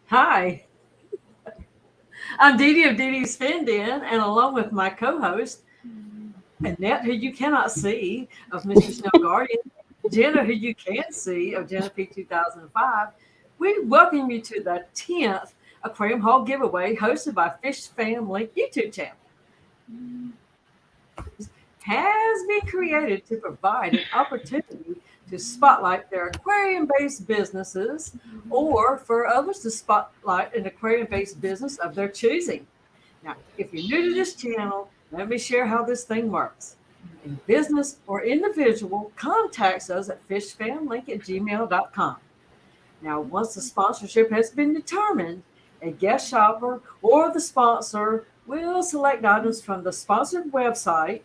Hi, I'm Dee Dee of Dee Dee's Fin Den, and along with my co-host, Annette, who you cannot see, of Mr. Snow Guardian, Jenna, who you can see, of Jenna P 2005, we welcome you to the 10th Aquarium Hall giveaway hosted by Fishfam.link YouTube channel. Has been created to provide an opportunity to spotlight their aquarium-based businesses or for others to spotlight an aquarium-based business of their choosing. Now, if you're new to this channel, let me share how this thing works. A business or individual contacts us at fishfam.link@gmail.com. Now, once the sponsorship has been determined, a guest shopper or the sponsor will select items from the sponsored website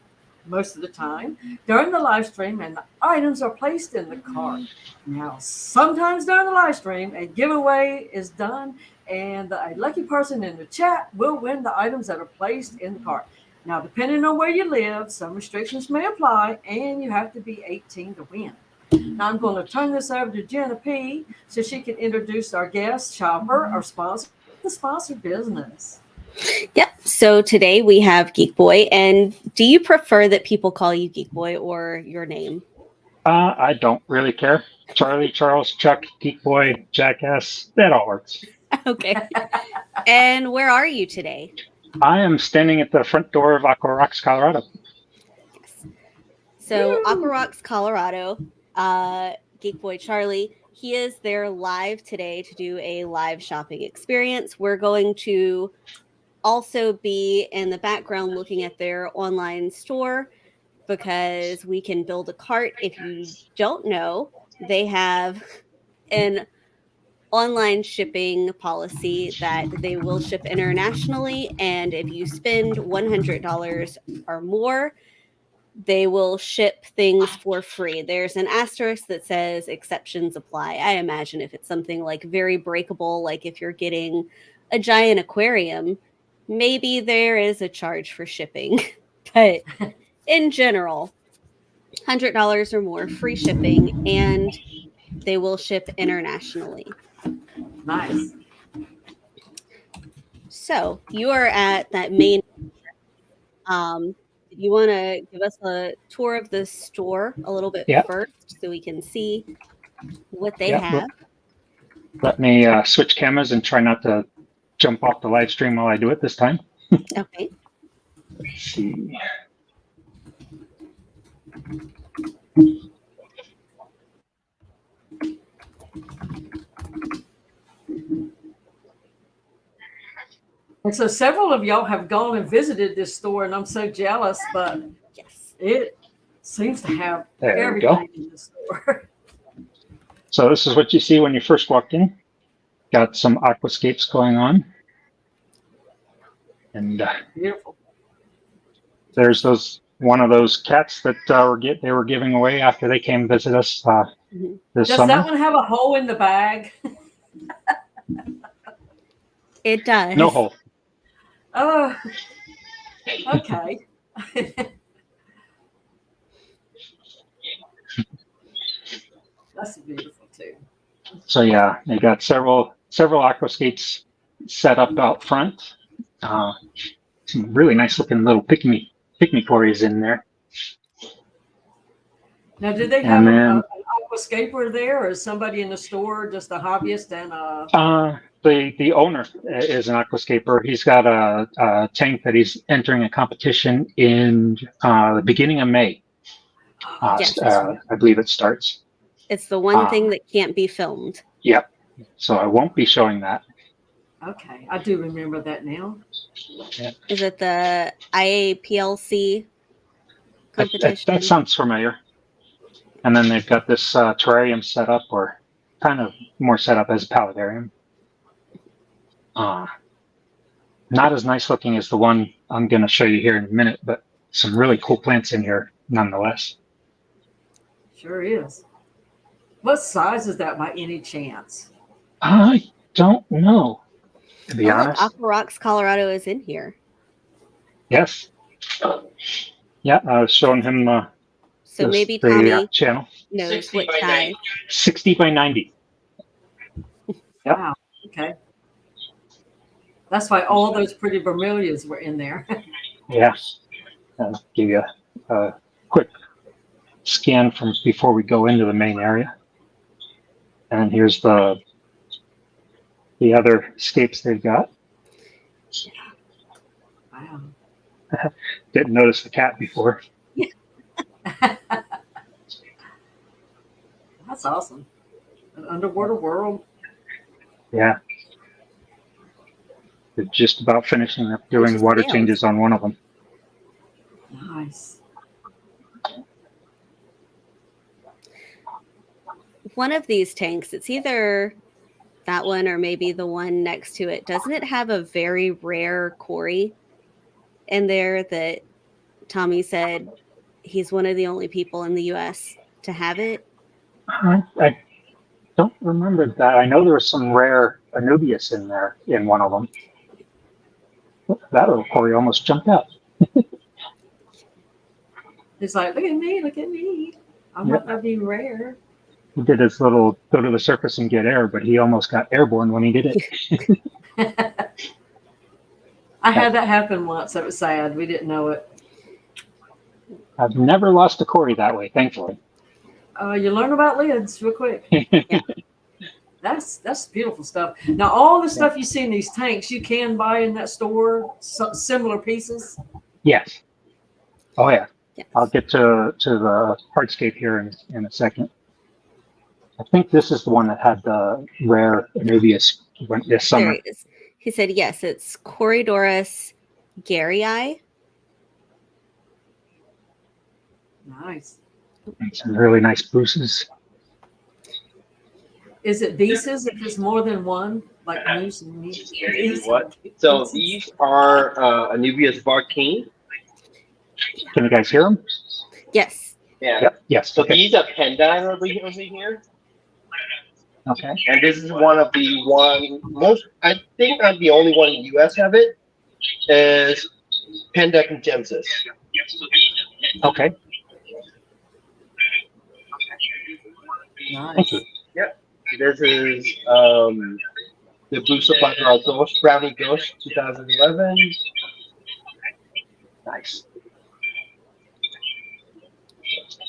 most of the time during the live stream, and the items are placed in the cart. Now, sometimes during the live stream, a giveaway is done, and a lucky person in the chat will win the items that are placed in the cart. Now, depending on where you live, some restrictions may apply, and you have to be 18 to win. Now, I'm going to turn this over to Jenna P. so she can introduce our guest shopper, our sponsor, the sponsored business. Yep. So today we have Geek Boy. And do you prefer that people call you Geek Boy or your name? I don't really care. Charlie, Charles, Chuck, Geek Boy, Jackass, that all works. Okay. And where are you today? I am standing at the front door of Aqua Rocks, Colorado. Yes. So Aqua Rocks, Colorado, Geek Boy Charlie, he is there live today to do a live shopping experience. We're going to also be in the background looking at their online store because we can build a cart. If you don't know, they have an online shipping policy that they will ship internationally, and if you spend $100 or more, they will ship things for free. There's an asterisk that says exceptions apply. I imagine if it's something like very breakable, like if you're getting a giant aquarium, maybe there is a charge for shipping. But in general, $100 or more, free shipping, and they will ship internationally. Nice. So you are at that main. You want to give us a tour of the store a little bit first so we can see what they have? Let me switch cameras and try not to jump off the live stream while I do it this time. Okay. Let's see. And so several of y'all have gone and visited this store, and I'm so jealous, but yes, it seems to have everything in the store. So this is what you see when you first walk in. Got some aquascapes going on. And beautiful. There's one of those cats that they were giving away after they came visit us this Does summer. that one have a hole in the bag? It does. No hole. Oh, okay. That's beautiful too. So yeah, they got several aquascapes set up out front. Some really nice looking little picnic-tories in there. Now, did they have an aquascaper there, or is somebody in the store just a hobbyist and The owner is an aquascaper. He's got a tank that he's entering a competition in the beginning of May. Yes. I believe it starts. It's the one thing that can't be filmed. Yep. So I won't be showing that. Okay, I do remember that now. Yeah. Is it the IAPLC competition? That sounds familiar. And then they've got this terrarium set up, or kind of more set up as a paludarium. Not as nice looking as the one I'm going to show you here in a minute, but some really cool plants in here nonetheless. Sure is. What size is that by any chance? I don't know, to be honest. Aqua Rocks, Colorado is in here. Yes. Yeah, I was showing him So maybe the Tommy channel. knows 60 what by size. 90. 60 by 90. Yep. Wow. Okay. That's why all those pretty bromeliads were in there. Yeah. I'll give you a quick scan from before we go into the main area. And here's the other escapes they've got. Wow. Didn't notice the cat before. That's awesome. An underwater world. Yeah. They're just about finishing up doing Just water nails. changes on one of them. Nice. One of these tanks, it's either that one or maybe the one next to it. Doesn't it have a very rare Cory in there that Tommy said he's one of the only people in the US to have it? I don't remember that. I know there was some rare Anubias in there in one of them. That little Cory almost jumped out. It's like, look at me, look at me. I might not be rare. He did his little go to the surface and get air, but he almost got airborne when he did it. I had that happen once. It was sad. We didn't know it. I've never lost a Cory that way, thankfully. You learn about lids real quick. That's beautiful stuff. Now, all the stuff you see in these tanks, you can buy in that store, similar pieces. Yes. Oh yeah. Yes. I'll get to the hardscape here in a second. I think this is the one that had the rare Anubias this There summer. it is. He said, yes, it's Corydoras garryi. Nice. And some really nice bruises. Is it visas if it's more than one? Like moose and meat? What? So these are Anubias Barkine. Can you guys hear them? Yes. Yeah. Yep. Yes. So Okay. these are Pendine over here. Okay. And this is one of the most, I think I'm the only one in the US have it, is Panda congensis. Okay. Nice. Thank you. This is the Blue Supply Ghost, Brownie Ghost 2011. Nice.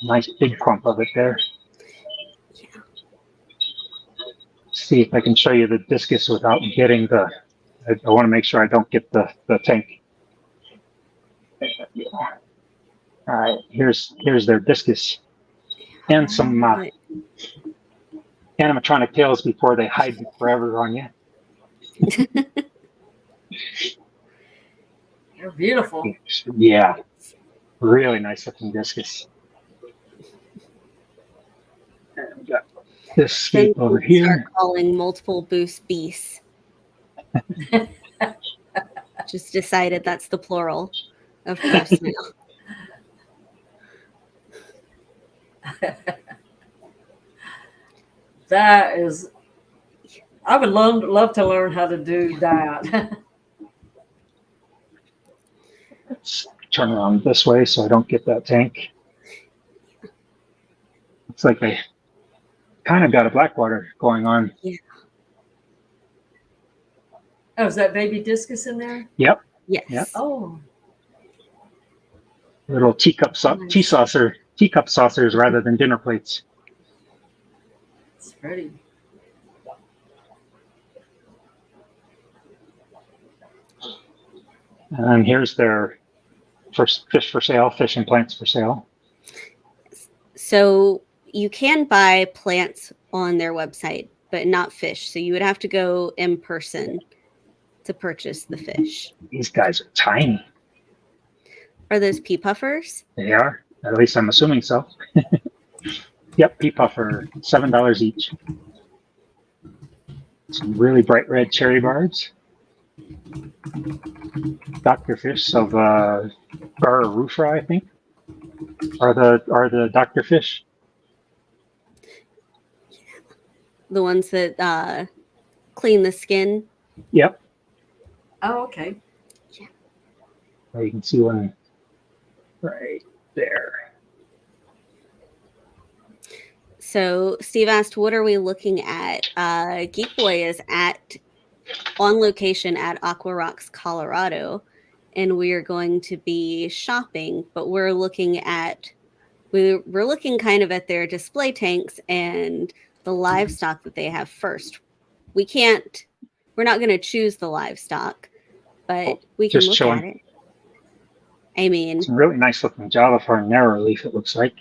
Nice big clump of it there. See if I can show you the discus without getting the. I want to make sure I don't get the tank. All right, here's their discus and some animatronic tails before they hide forever on you. They're beautiful. Yeah, really nice looking discus. And we got this scape over here. Start calling multiple boost beasts. Just decided that's the plural of boost now. That is, I would love to learn how to do that. Let's turn around this way so I don't get that tank. Looks like they kind of got a blackwater going on. Yeah. Oh, is that baby discus in there? Yep. Yes. Yep. Oh, Little teacup teacup saucers rather than dinner plates. it's pretty. And here's their first fish for sale, fish and plants for sale. So you can buy plants on their website, but not fish. So you would have to go in person to purchase the fish. These guys are tiny. Are those pea puffers? They are. At least I'm assuming so. Yep, pea puffer, $7 each. Some really bright red cherry barbs. Dr. Fish of Rufra, I think, are the Dr. Fish. The ones that clean the skin. Yep. Oh, okay. You can see one right there. So Steve asked, what are we looking at? Geek Boy is on location at Aqua Rocks, Colorado, and we are going to be shopping, but we're looking kind of at their display tanks and the livestock that they have first. We're not going to choose the livestock, but we can Just look showing. at it. I mean, Some really nice looking Java for a narrow leaf, it looks like.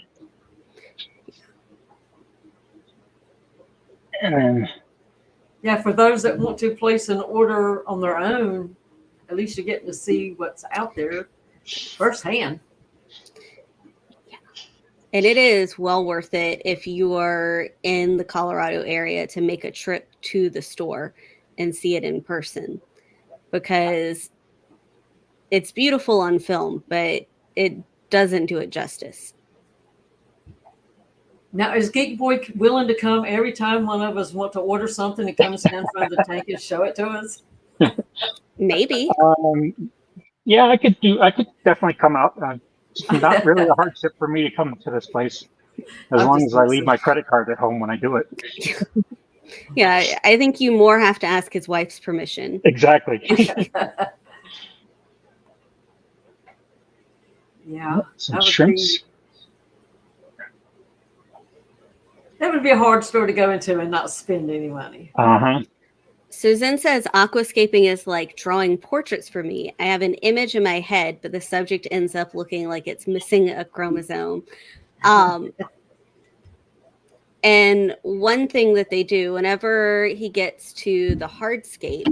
And Yeah, for those that want to place an order on their own, at least you're getting to see what's out there firsthand. and it is well worth it if you are in the Colorado area to make a trip to the store and see it in person, because it's beautiful on film, but it doesn't do it justice. Now, is Geek Boy willing to come every time one of us want to order something and come stand in front of the tank and show it to us? Maybe. yeah, I could definitely come out. It's not really a hardship for me to come to this place, as long as I leave my credit card at home when I do it. Yeah, I think you more have to ask his wife's permission. Exactly. Yeah. Some shrimps. That would be a hard store to go into and not spend any money. So Zen says, aquascaping is like drawing portraits for me. I have an image in my head, but the subject ends up looking like it's missing a chromosome. And one thing that they do whenever he gets to the hardscape,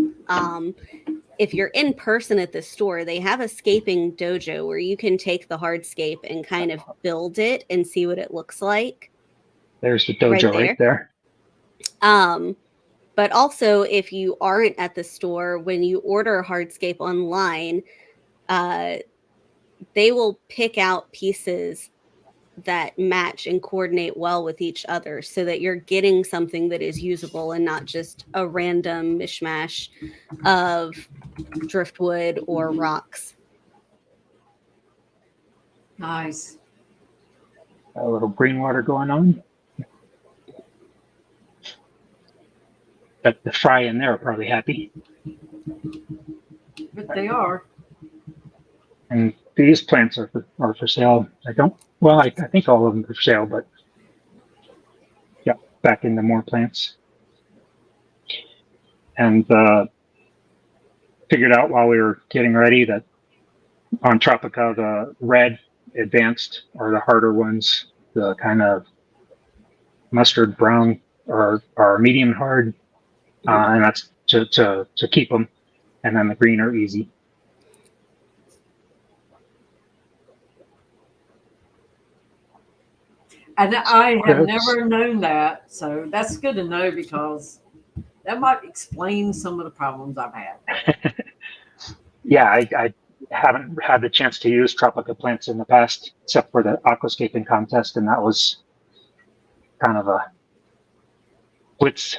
if you're in person at the store, they have a scaping dojo where you can take the hardscape and kind of build it and see what it looks like. There's the dojo right there. But also, if you aren't at the store, when you order hardscape online, they will pick out pieces that match and coordinate well with each other so that you're getting something that is usable and not just a random mishmash of driftwood or rocks. Nice. A little green water going on. But the fry in there are probably happy. But they are. And these plants are for sale. I think all of them are for sale, but yeah, back into more plants. And figured out while we were getting ready that on Tropica, the red advanced are the harder ones. The kind of mustard brown are medium hard. And that's to keep them, and then the green are easy. And I have never known that, so that's good to know because that might explain some of the problems I've had. Yeah, I haven't had the chance to use Tropica plants in the past, except for the aquascaping contest, and that was kind of a blitz.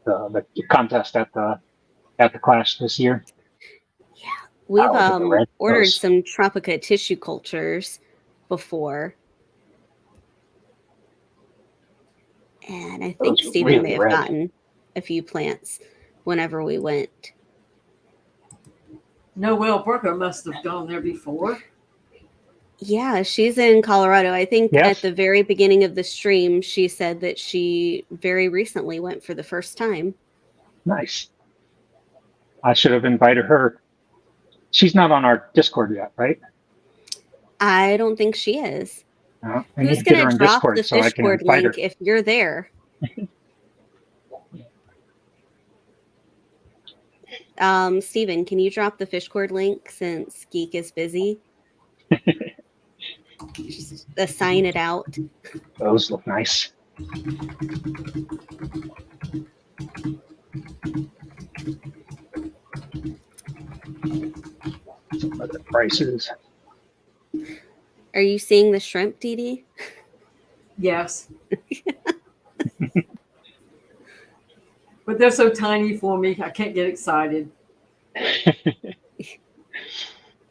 The contest at the Clash this year. Yeah, we've ordered some Tropica tissue cultures before, and I think Stephen really may have gotten a few plants whenever we went. Noelle Brooker must have gone there before. Yeah, she's in Colorado. I think at the very beginning of the stream, she said that she very recently went for the first time. Nice. I should have invited her. She's not on our Discord yet, right? I don't think she is. Who's going to drop the Fishfam.link link if you're there? Steven, can you drop the Fishcord link since Geek is busy? Just assign it out. Those look nice. Some of the prices. Are you seeing the shrimp, Dee Dee? Yes. But they're so tiny for me, I can't get excited.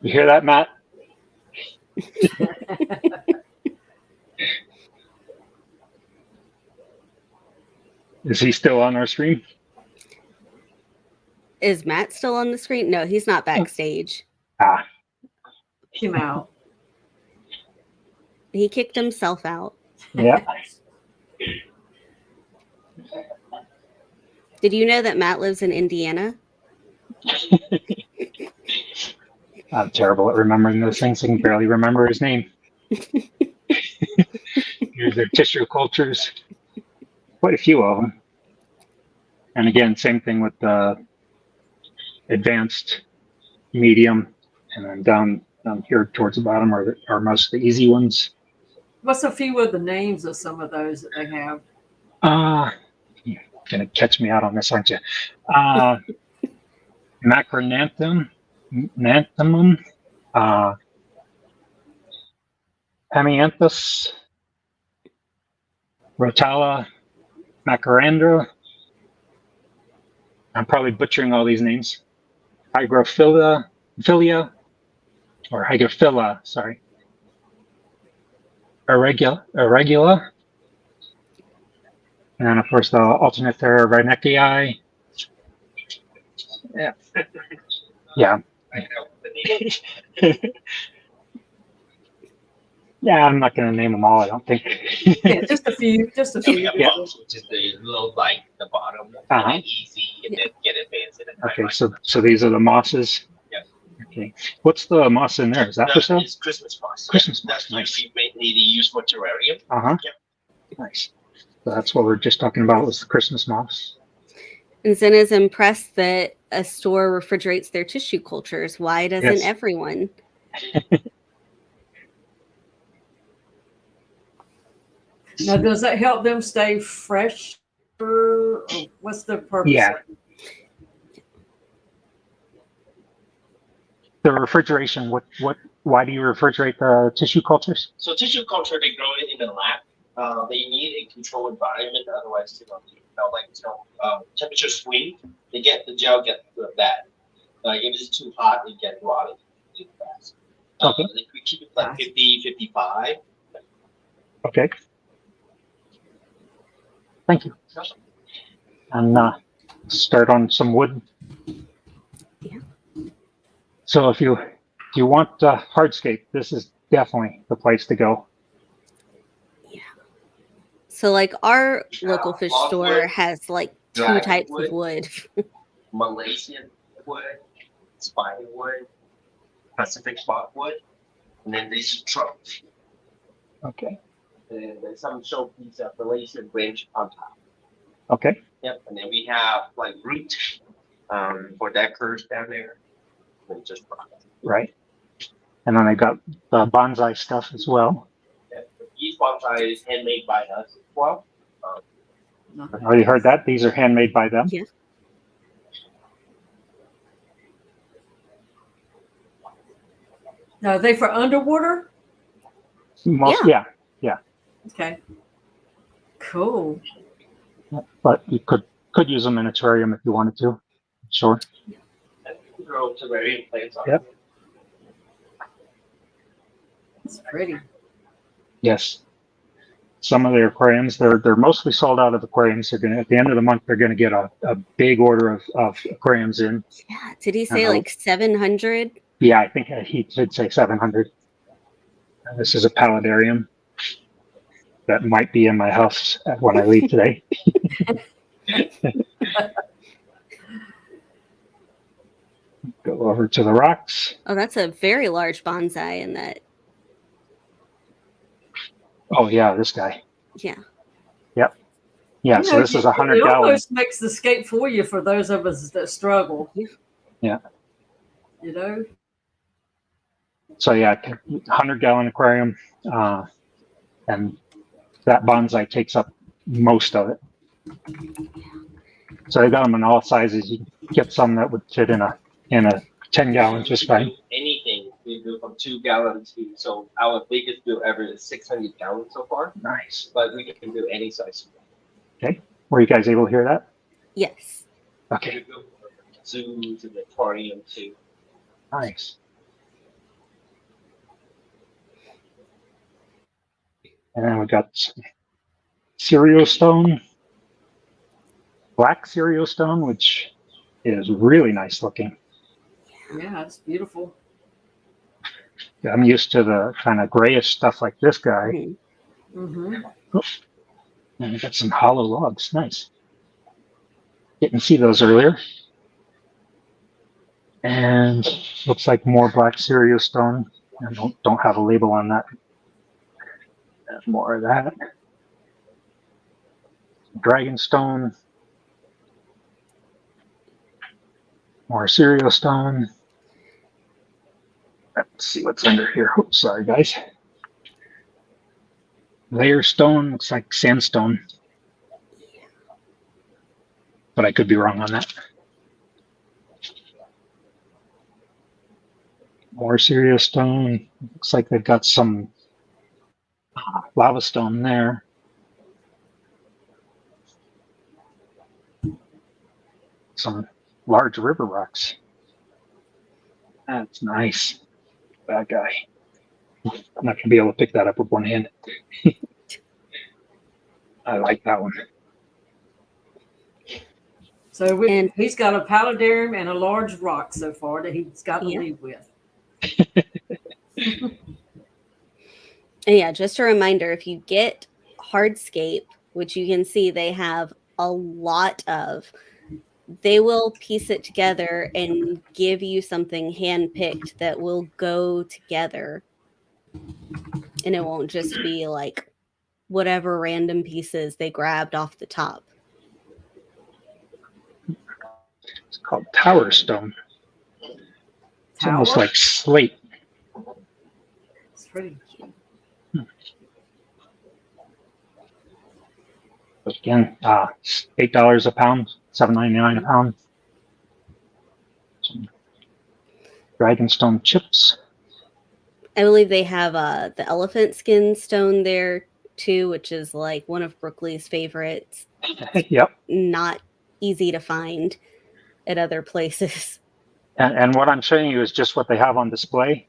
You hear that, Matt? Is he still on our stream? Is Matt still on the screen? No, he's not backstage. Ah, Him out. He kicked himself out. yeah. Did you know that Matt lives in Indiana? I'm terrible at remembering those things. I can barely remember his name. Here's their tissue cultures. Quite a few of them. And again, same thing with the advanced, medium, and then down here towards the bottom are most of the easy ones. What's a few of the names of some of those that they have? You're gonna catch me out on this, aren't you? Macronanthemum, Hemianthus, Rotala, Macarandra. I'm probably butchering all these names. Hygrophila, sorry. Irregula. And then, of course, the Alternather reinecii. Yeah. Yeah. Yeah, I'm not going to name them all, I don't think. Yeah, just a few. Just a few. Yeah. Which is the little like the bottom, Uh-huh. easy, and then get advanced. Okay, so these are the mosses. Yeah. Okay. What's the moss in there? Is that for sale? It's Christmas moss. Christmas moss, That's nice. usually mainly to use for terrarium. Uh-huh. Yeah. Nice. So that's what we're just talking about was the Christmas moss. And Zen is impressed that a store refrigerates their tissue cultures. Why doesn't Yes. everyone? Now, does that help them stay fresh? Or what's the purpose? Yeah. The refrigeration, why do you refrigerate the tissue cultures? So tissue culture, they grow it in the lab. They need a controlled environment, otherwise, temperature swing. The gel gets bad. Like if it's too hot, it gets rotted too fast. Okay. We keep it like 50, 55. Okay. Thank you. And start on some wood. Yeah. So if you want hardscape, this is definitely the place to go. So, like, our Yeah, local fish log store wood, has like two dragon types wood. of wood. Malaysian wood, spider wood, Pacific spotwood, and then these trunks. Okay. And then some showpiece of Malaysian branch on top. Okay. Yep. And then we have like root for decors down there. And just product. Right. And then I got the bonsai stuff as well. Yeah. Each bonsai is handmade by us as well. I already heard that. These are handmade by them. Yeah. Now, are they for underwater? Yeah. Okay. Cool. But you could use them in a terrarium if you wanted to. Sure. And grow terrarium plants on Yep. It's pretty. Yes. Some of their aquariums, they're mostly sold out of aquariums. They're gonna at the end of the month they're gonna get a big order of aquariums in. Yeah. Did he say Uh-huh. like 700? Yeah, I think he did say 700. And this is a paludarium that might be in my house when I leave today. Go over to the rocks. Oh, that's a very large bonsai in that. Oh yeah, this guy. Yeah. Yep. Yeah, You so know, this is 100 it gallons. almost makes the escape for you for those of us that struggle. Yeah. You know? So yeah, 100-gallon aquarium, and that bonsai takes up most of it. So they got them in all sizes. You can get some that would fit in a 10-gallon just fine. anything. We do from 2 gallons to, so our biggest build ever is 600 gallons so far, Nice. but we can do any size. Were you guys able to hear that? Yes. Okay. We go from zoo to the aquarium to Nice. And then we got cereal stone. black cereal stone, which is really nice looking. Yeah, it's beautiful. I'm used to the kind of grayish stuff like this guy. Mhm. Mm-hmm. Oh, and we got some hollow logs. Nice. Didn't see those earlier. And looks like more black cereal stone. I don't have a label on that. And more of that. Dragonstone. More cereal stone. Let's see what's under here. Oops, sorry guys. Layer stone looks like sandstone, but I could be wrong on that. More cereal stone. Looks like they've got some lava stone there. Some large river rocks. That's nice. That guy. I'm not gonna be able to pick that up with one hand. I like that one. So And- he's got a paludarium and a large rock so far that he's got to Yeah. leave with. And yeah, just a reminder, if you get hardscape, which you can see they have a lot of, they will piece it together and give you something handpicked that will go together. And it won't just be like whatever random pieces they grabbed off the top. It's called tower stone. It's almost like slate. It's pretty. But again, $8 a pound, $7.99 a pound. Some dragonstone chips. I believe they have the elephant skin stone there too, which is like one of Brooklyn's favorites. Yep. Not easy to find at other places. And what I'm showing you is just what they have on display.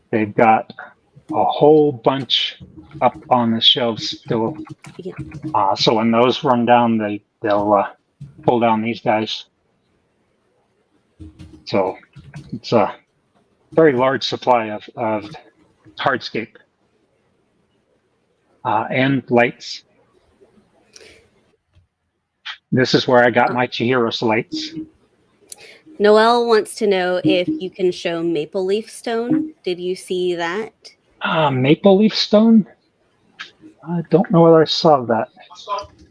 They've got a whole bunch up on the shelves still. Yeah. So when those run down, they'll pull down these guys. So it's a very large supply of hardscape and lights. This is where I got my Chihiros lights. Noelle wants to know if you can show maple leaf stone. Did you see that? Maple leaf stone? I don't know whether I saw that.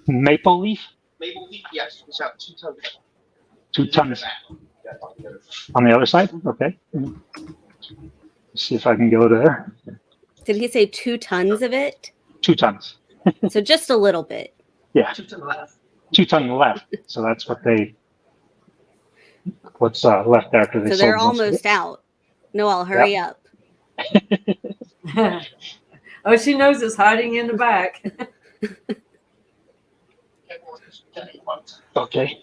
Maple leaf? Maple leaf, yes. It's got 2 tons. 2 tons. On the other side? Okay. Let's see if I can go there. Did he say 2 tons of it? 2 tons. So just a little bit. Yeah. 2 tons left. 2 tons left. So that's what's left after they So sold they're most of almost it. out. Noelle, hurry up. Oh, she knows it's hiding in the back. Okay.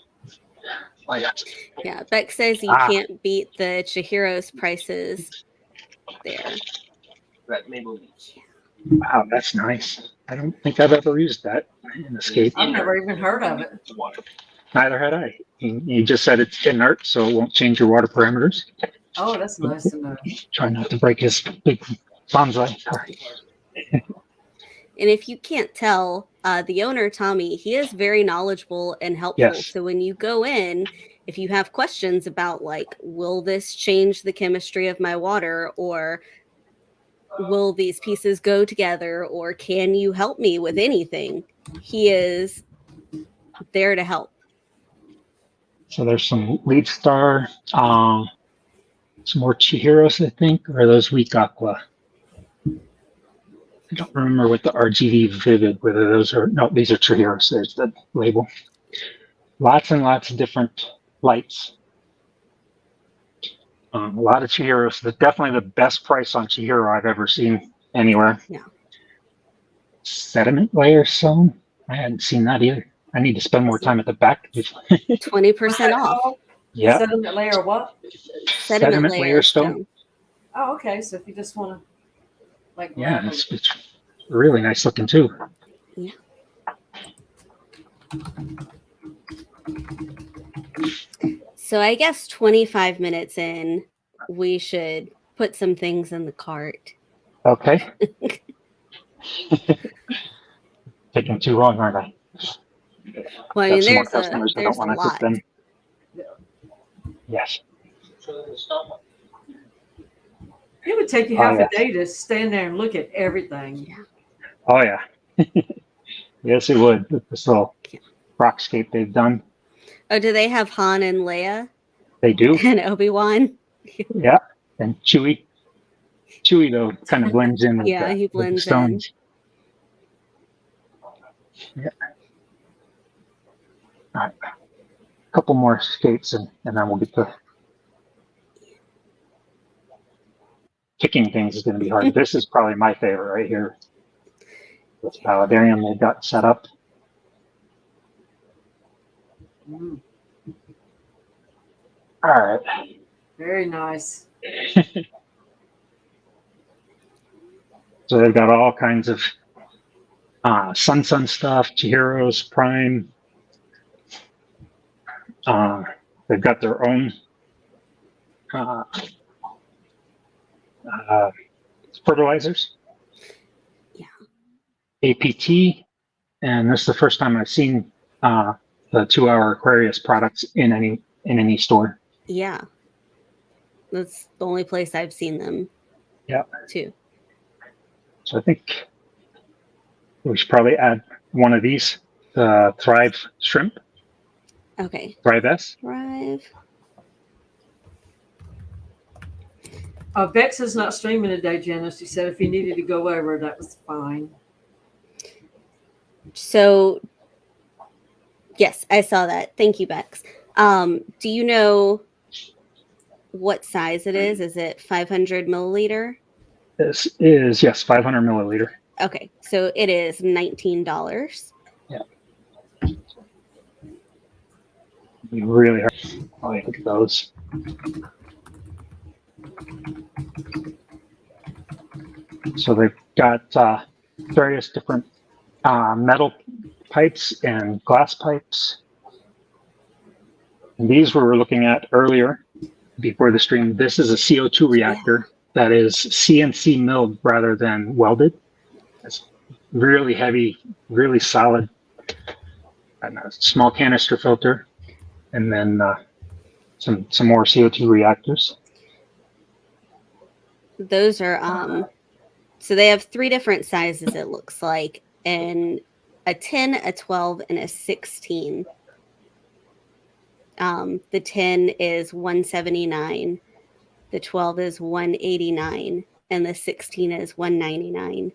Yeah, Beck says you can't beat the Chihiros prices there. Right, maple leaf. Wow, that's nice. I don't think I've ever used that in Escape. I've never even heard of it. Neither had I. You just said it's inert, so it won't change your water parameters. Oh, that's nice to know. Try not to break his big bonsai. And if you can't tell, the owner, Tommy, he is very knowledgeable and helpful. Yes. So when you go in, if you have questions about like, will this change the chemistry of my water, or will these pieces go together, or can you help me with anything? He is there to help. So there's some lead star, some more Chihiros, I think, or are those weak aqua? I don't remember what the RGB vivid, whether those are, no, these are Chihiros. There's the label. Lots and lots of different lights. A lot of Chihiros. Definitely the best price on Chihiro I've ever seen anywhere. Yeah. Sediment layer stone. I hadn't seen that either. I need to spend more time at the back. 20% off. Yeah. Sediment layer what? Sediment layer stone. Oh, okay. So if you just want to, like, Yeah, it's really nice looking too. Yeah. So I guess 25 minutes in, we should put some things in the cart. Okay. Taking too long, aren't I? Well, I Got mean, some more there's customers that don't a want to lot. take them. Yes. It would take you Oh, half yes. a day to stand there and look at everything. Yeah. Oh, yeah. Yes, it would. With this little rockscape they've done. Oh, do they have Han and Leia They do. and Obi-Wan? Yeah. And Chewie. Chewie, though, kind of blends in with, Yeah, he with the blends in. stones. Yeah. All right. A couple more skates and then we'll get to picking things is going to be hard. This is probably my favorite right here. This paludarium they've got set up. Mm, All right. very nice. So they've got all kinds of Sun stuff, Chihiro's Prime. They've got their own fertilizers. Yeah. APT, and this is the first time I've seen the 2-Hour Aquarius products in any store. Yeah. That's the only place I've seen them. Yeah. Too. So I think we should probably add one of these, the Thrive Shrimp, Okay. Thrive S. Thrive. Vex is not streaming today, Janice. She said if you needed to go over, that was fine. So, yes, I saw that. Thank you, Bex. Do you know what size it is? Is it 500 milliliter? This is, yes, 500 milliliter. Okay, so it is $19. Yeah. Be really hard. Oh, look at those. So they've got various different metal pipes and glass pipes. And these we were looking at earlier before the stream. This is a CO2 reactor that is CNC milled rather than welded. It's really heavy, really solid. And a small canister filter, and then some more CO2 reactors. Those are so they have 3 different sizes, it looks like, and a 10, a 12, and a 16. The 10 is $179, the 12 is $189, and the 16 is $199.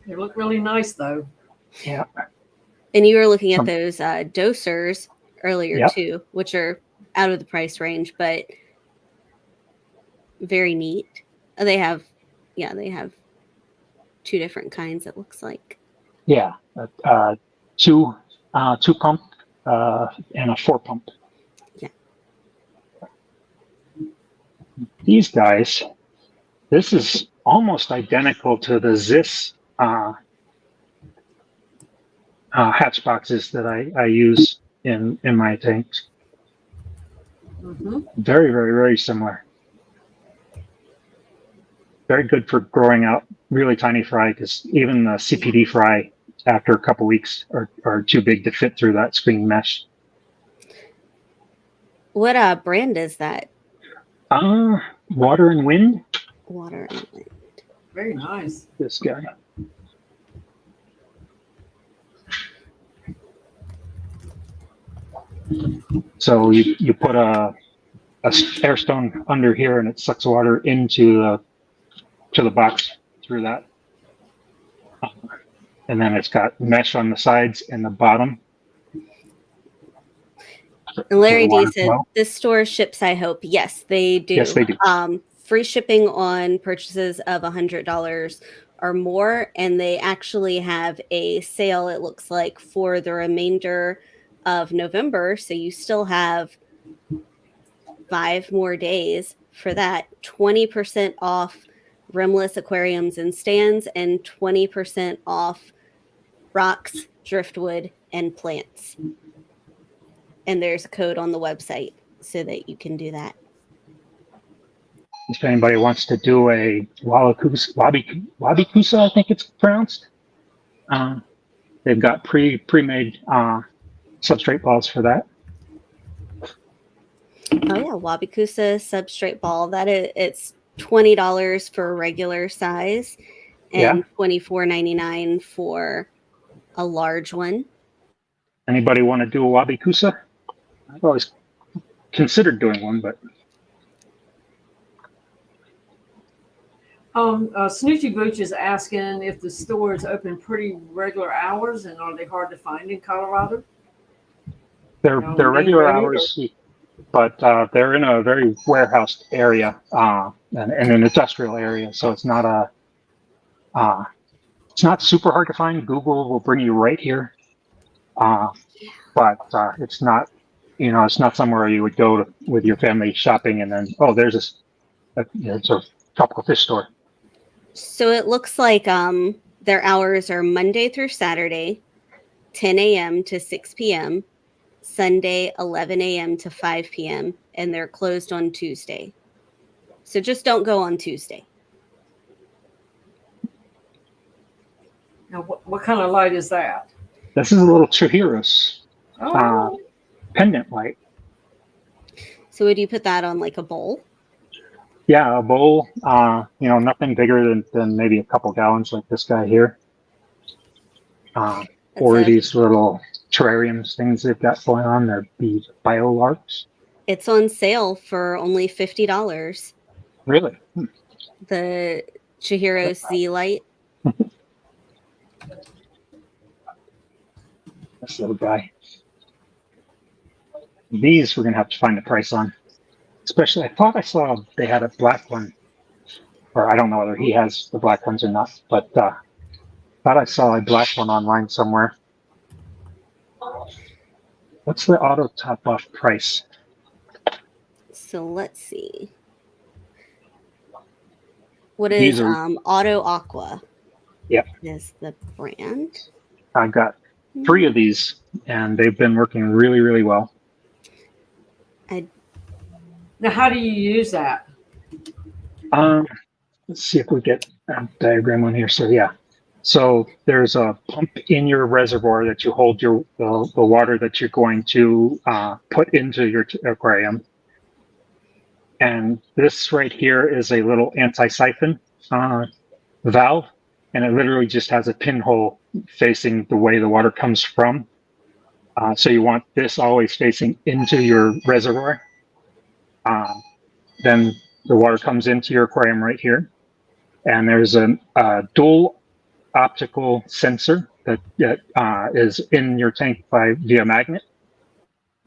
They look really nice, though. Yeah. And you were looking at those dosers earlier Yep. too, which are out of the price range, but very neat. They have 2 different kinds, it looks like. Yeah. 2 pump and a 4 pump. Yeah. These guys, this is almost identical to the Zis hatch boxes that I use in my tanks. Mm-hmm. Very, very, very similar. Very good for growing out really tiny fry, because even the CPD fry after a couple weeks are too big to fit through that screen mesh. What brand is that? Water and Wind. Water and Wind. Very nice. This guy. So you put a air stone under here, and it sucks water into the box through that, and then it's got mesh on the sides and the bottom. And Larry D water said, flow. "This store ships, I hope." Yes, they do. Yes, they do. Free shipping on purchases of $100 or more, and they actually have a sale, it looks like, for the remainder of November. So you still have 5 more days for that. 20% off rimless aquariums and stands, and 20% off rocks, driftwood, and plants. And there's a code on the website so that you can do that. If anybody wants to do a wabikusa, I think it's pronounced, they've got pre-made substrate balls for that. Oh yeah, wabikusa substrate ball. It's $20 for a regular size and $24.99 for a large one. Anybody want to do a wabikusa? I've always considered doing one, but Snoochie Booch is asking if the store is open pretty regular hours, and are they hard to find in Colorado? they're regular hours, but they're in a very warehoused area and an industrial area, so it's not super hard to find. Google will bring you right here, but it's not, it's not somewhere you would go with your family shopping and then there's it's a tropical fish store. So it looks like their hours are Monday through Saturday, 10 a.m. to 6 p.m., Sunday, 11 a.m. to 5 p.m., and they're closed on Tuesday. So just don't go on Tuesday. Now, what kind of light is that? This is a little Chihiros Oh, pendant light. So would you put that on like a bowl? Yeah, a bowl, nothing bigger than maybe a couple gallons like this guy here. Or these little terrariums things they've got going on. They're these biolarks. It's on sale for only $50. Really? The Chihiro Z light. This little guy. These we're going to have to find a price on. Especially, I thought I saw they had a black one. Or I don't know whether he has the black ones or not. But thought I saw a black one online somewhere. What's the auto top off price? So let's see. What is Auto Aqua? Yep. Is the brand. I've got 3 of these, and they've been working really, really well. now how do you use that? Let's see if we get a diagram on here. So yeah, so there's a pump in your reservoir that you hold the water that you're going to put into your aquarium. And this right here is a little anti-siphon valve, and it literally just has a pinhole facing the way the water comes from. So you want this always facing into your reservoir. Then the water comes into your aquarium right here. And there's a dual optical sensor that is in your tank via magnet.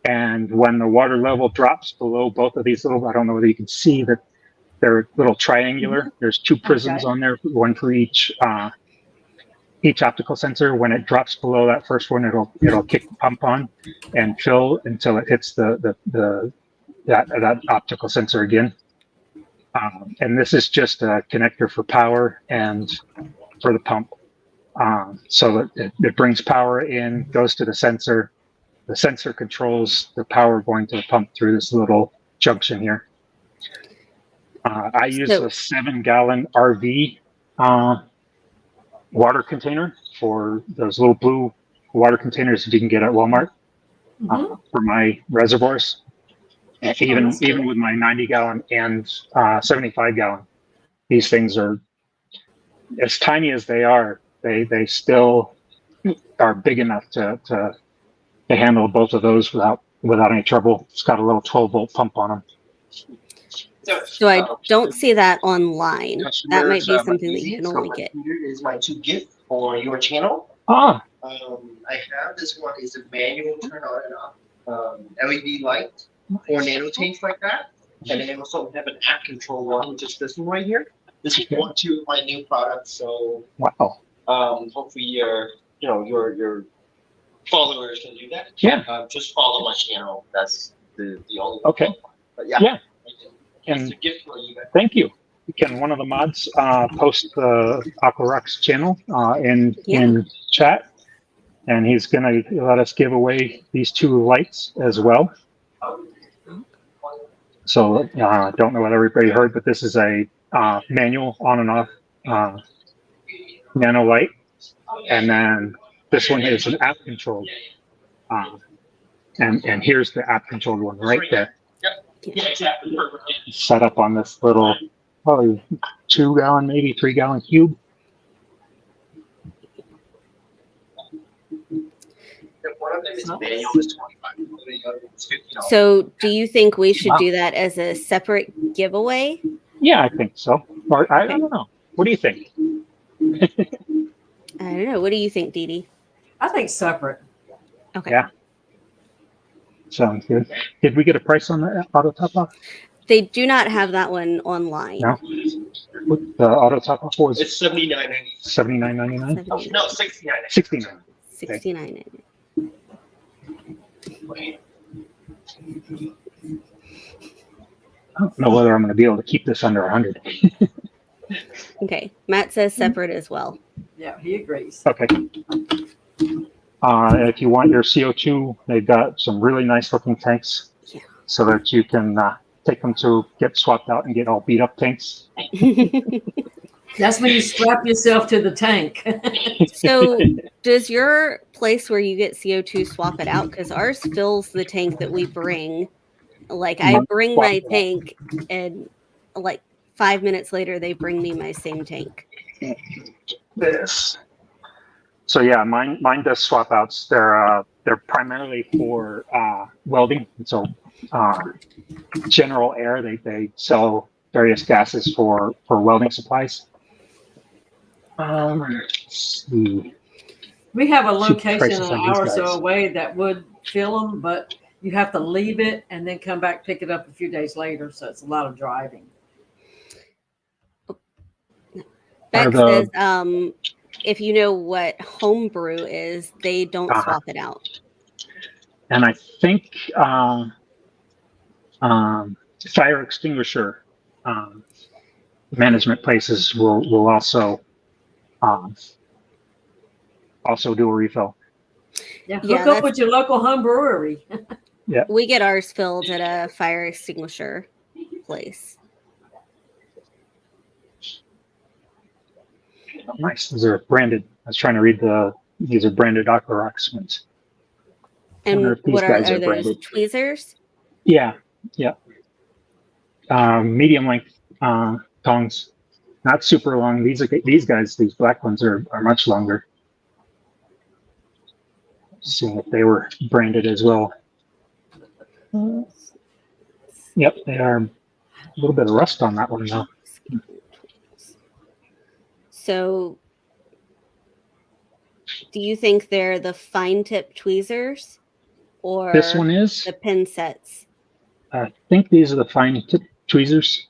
And when the water level drops below both of these little, I don't know whether you can see that they're little triangular. There's 2 prisms on there, one for each optical sensor. When it drops below that first one, it'll kick the pump on and fill until it hits that optical sensor again. And this is just a connector for power and for the pump. So it brings power in, goes to the sensor. The sensor controls the power going to the pump through this little junction here. I use a 7-gallon RV water container for those little blue water containers that you can get at Walmart for my reservoirs. And even with my 90-gallon and 75-gallon, these things are, as tiny as they are, they still are big enough to handle both of those without any trouble. It's got a little 12-volt pump on them. So I don't see that online. That might be something that you can only get. Here is my 2 gift for your channel. Ah. I have this one is a manual turn on and off LED light for nano tanks like that, and then I also have an app control one, which is this one right here. This is 2 of my new products. So wow. Hopefully your followers can do that. Yeah. Just follow my channel. That's the only. Okay. But yeah. Yeah. It's And a gift for you guys. thank you. Can one of the mods post the Aquarux channel in chat? and he's going to let us give away these 2 lights as well. So I don't know what everybody heard, but this is a manual on and off nano light, and then this one is an app controlled, and here's the app controlled one right there. Yeah, exactly. Set up on this little, probably 2 gallon, maybe 3 gallon cube. One of them is manual is $25. So do you think we should do that as a separate giveaway? Yeah, I think so. Or I don't know. What do you think? I don't know. What do you think, Dee Dee? I think separate. Okay. Yeah. Sounds good. Did we get a price on the auto top off? They do not have that one online. No. What the auto top off was? It's $79.99. $79.99. Oh, no, $69.99. $69. $69. I don't know whether I'm going to be able to keep this under 100. Okay. Matt says separate as well. Yeah, he agrees. Okay. If you want your CO2, they've got some really nice looking tanks, Yeah. so that you can take them to get swapped out and get all beat up tanks. That's when you strap yourself to the tank. So does your place where you get CO2 swap it out? Because ours fills the tank that we bring. Like I bring my tank and like 5 minutes later, they bring me my same tank. This. So yeah, mine does swap outs. They're primarily for welding. So general air, they sell various gases for welding supplies. Let's see. We have a location prices an on these hour or so guys. away that would fill them, but you have to leave it and then come back, pick it up a few days later. So it's a lot of driving. Beck says, if you know what homebrew is, they don't swap it out. And I think fire extinguisher management places will also do a refill. Yeah, Yeah, hook up with your local home brewery. We get ours filled at a fire extinguisher place. Oh, nice. These are branded. I was trying to read these are branded Aquarocks ones. And what are those branded. tweezers? Yeah. Medium length tongs, not super long. These guys, these black ones are much longer. Seeing if they were branded as well. Yep, they are. A little bit of rust on that one though. So, do you think they're the fine tip tweezers, or This one is the pin sets? I think these are the fine tip tweezers.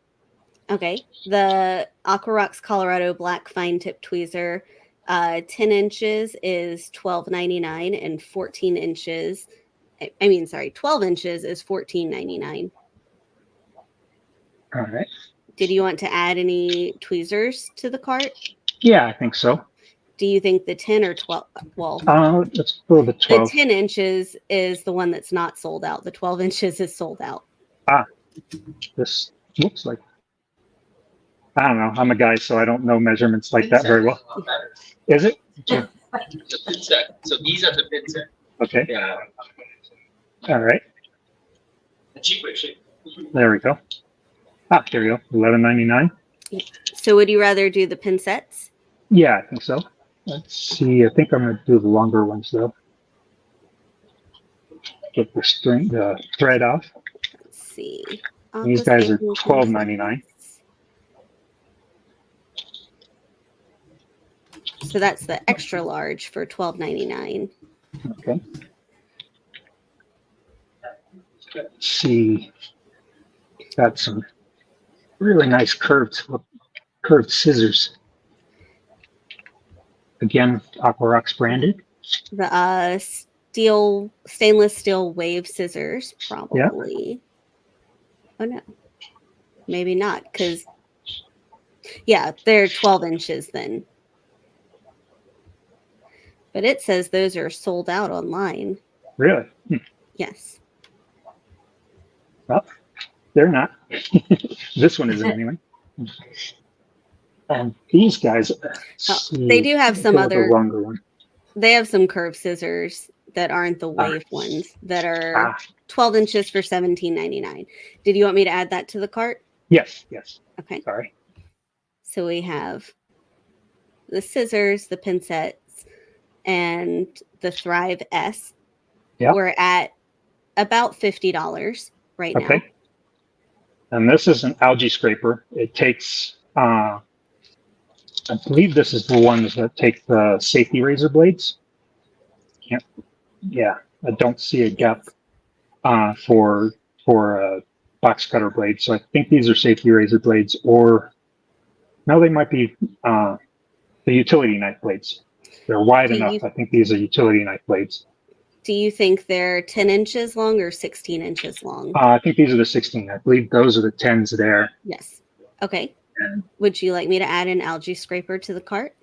Okay, the Aquarocks Colorado Black Fine Tip Tweezer, 10 inches is $12.99, and 14 inches. 12 inches is $14.99. All right. Did you want to add any tweezers to the cart? Yeah, I think so. Do you think the 10 or 12? Well, let's go with the 12. the 10 inches is the one that's not sold out. The 12 inches is sold out. This looks like, I don't know. I'm a guy, so I don't know measurements like that very well. Is it? The pin set. So these are the pin set. Okay. Yeah. All right. The cheaper shape. There we go. There we go. $11.99. So would you rather do the pin sets? Yeah, I think so. Let's see. I think I'm going to do the longer ones though. Get the thread off. Let's see. These guys are $12.99. So that's the extra large for $12.99. Okay. Let's see. Got some really nice curved scissors. Again, Aquarocks branded. The stainless steel wave scissors, probably. Yep. Oh no, maybe not, because they're 12 inches then. But it says those are sold out online. Really? Yes. Well, they're not. This one isn't anyway. And these guys, They do have some go with the other. longer one. They have some curved scissors that aren't the wave ones that are 12 inches for $17.99. Did you want me to add that to the cart? Yes. Okay. Sorry. So we have the scissors, the pincettes, and the Thrive S. Yeah. We're at about $50 right now. Okay. And this is an algae scraper. It takes, I believe this is the ones that take the safety razor blades. I don't see a gap for a box cutter blade. So I think these are safety razor blades, or no, they might be the utility knife blades. They're wide enough. I think these are utility knife blades. Do you think they're 10 inches long or 16 inches long? I think these are the 16. I believe those are the 10s there. Yes. Okay. Would you like me to add an algae scraper to the cart?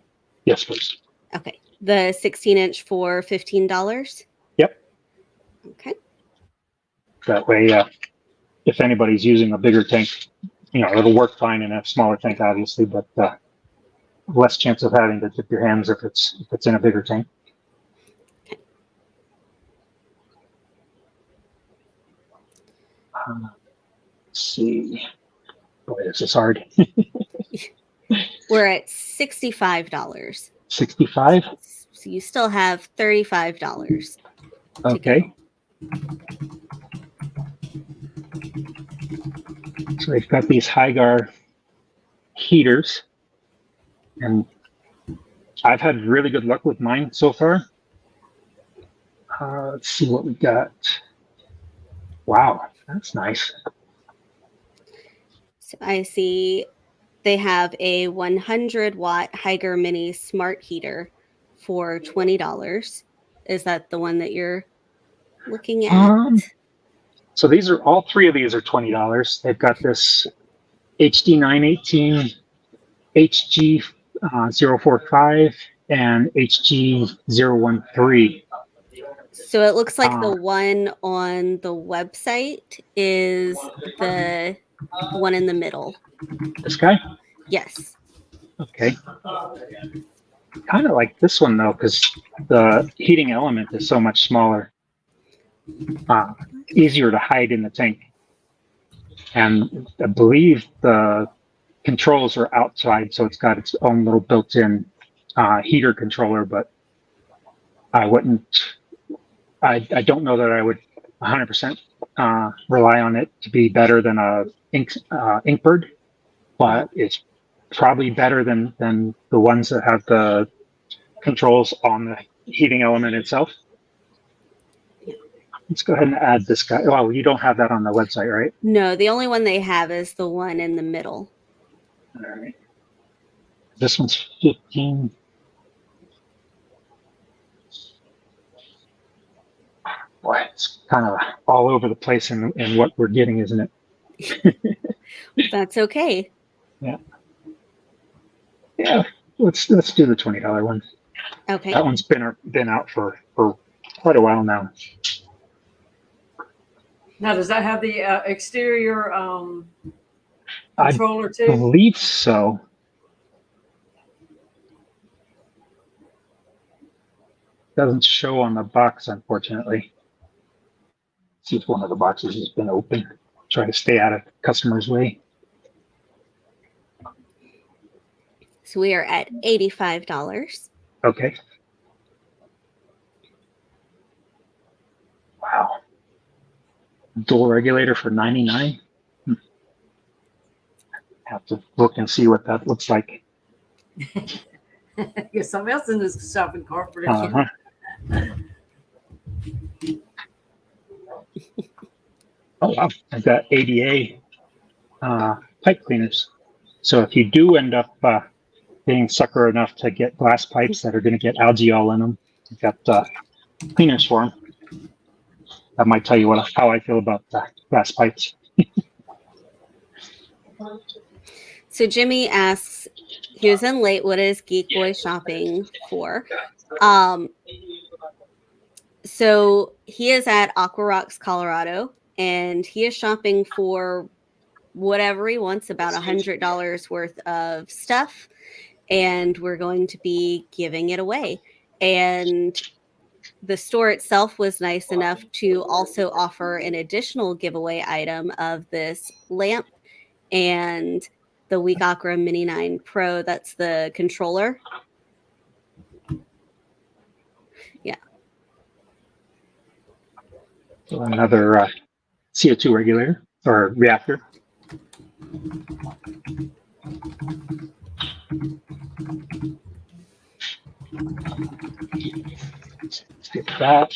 Yes, please. Okay. The 16-inch for $15? Yep. Okay. That way, if anybody's using a bigger tank, it'll work fine in a smaller tank, obviously, but less chance of having to dip your hands if it's in a bigger tank. Okay. Let's see. Boy, this is hard. We're at $65. 65? So you still have $35. Okay. So they've got these Hygar heaters, and I've had really good luck with mine so far. Let's see what we got. Wow, that's nice. So I see they have a 100-watt Hygar Mini Smart Heater for $20. Is that the one that you're looking at? So these are all three of these are $20. They've got this HD 918, HG 045, and HG 013. So it looks like the one on the website is the one in the middle. This guy? Yes. Okay. Kind of like this one though, because the heating element is so much smaller. Easier to hide in the tank. And I believe the controls are outside, so it's got its own little built-in heater controller, but I don't know that I would 100% rely on it to be better than a Inkbird, but it's probably better than the ones that have the controls on the heating element itself. Let's go ahead and add this guy. Oh, you don't have that on the website, right? No, the only one they have is the one in the middle. All right. This one's 15. Boy, it's kind of all over the place in what we're getting, isn't it? That's okay. Yeah. Yeah. Let's do the $20 one. Okay. That one's been out for quite a while now. Now, does that have the exterior controller I too? believe so. Doesn't show on the box, unfortunately. See if one of the boxes has been open. Try to stay out of the customer's way. So we are at $85. Okay. Wow. Dual regulator for $99. Have to look and see what that looks like. Get something else in this shopping cart for Uh-huh. Oh wow! I've got ADA pipe cleaners. So if you do end up being sucker enough to get glass pipes that are going to get algae all in them, you've got cleaners for them. That might tell you how I feel about glass pipes. So Jimmy asks, he was in late, what is Geek Boy shopping for? So he is at Aquarocks, Colorado, and he is shopping for whatever he wants, about $100 worth of stuff, and we're going to be giving it away. And the store itself was nice enough to also offer an additional giveaway item of this lamp and the Week Aqua Mini 9 Pro. That's the controller. Yeah. So another CO2 regulator or reactor. Let's get that.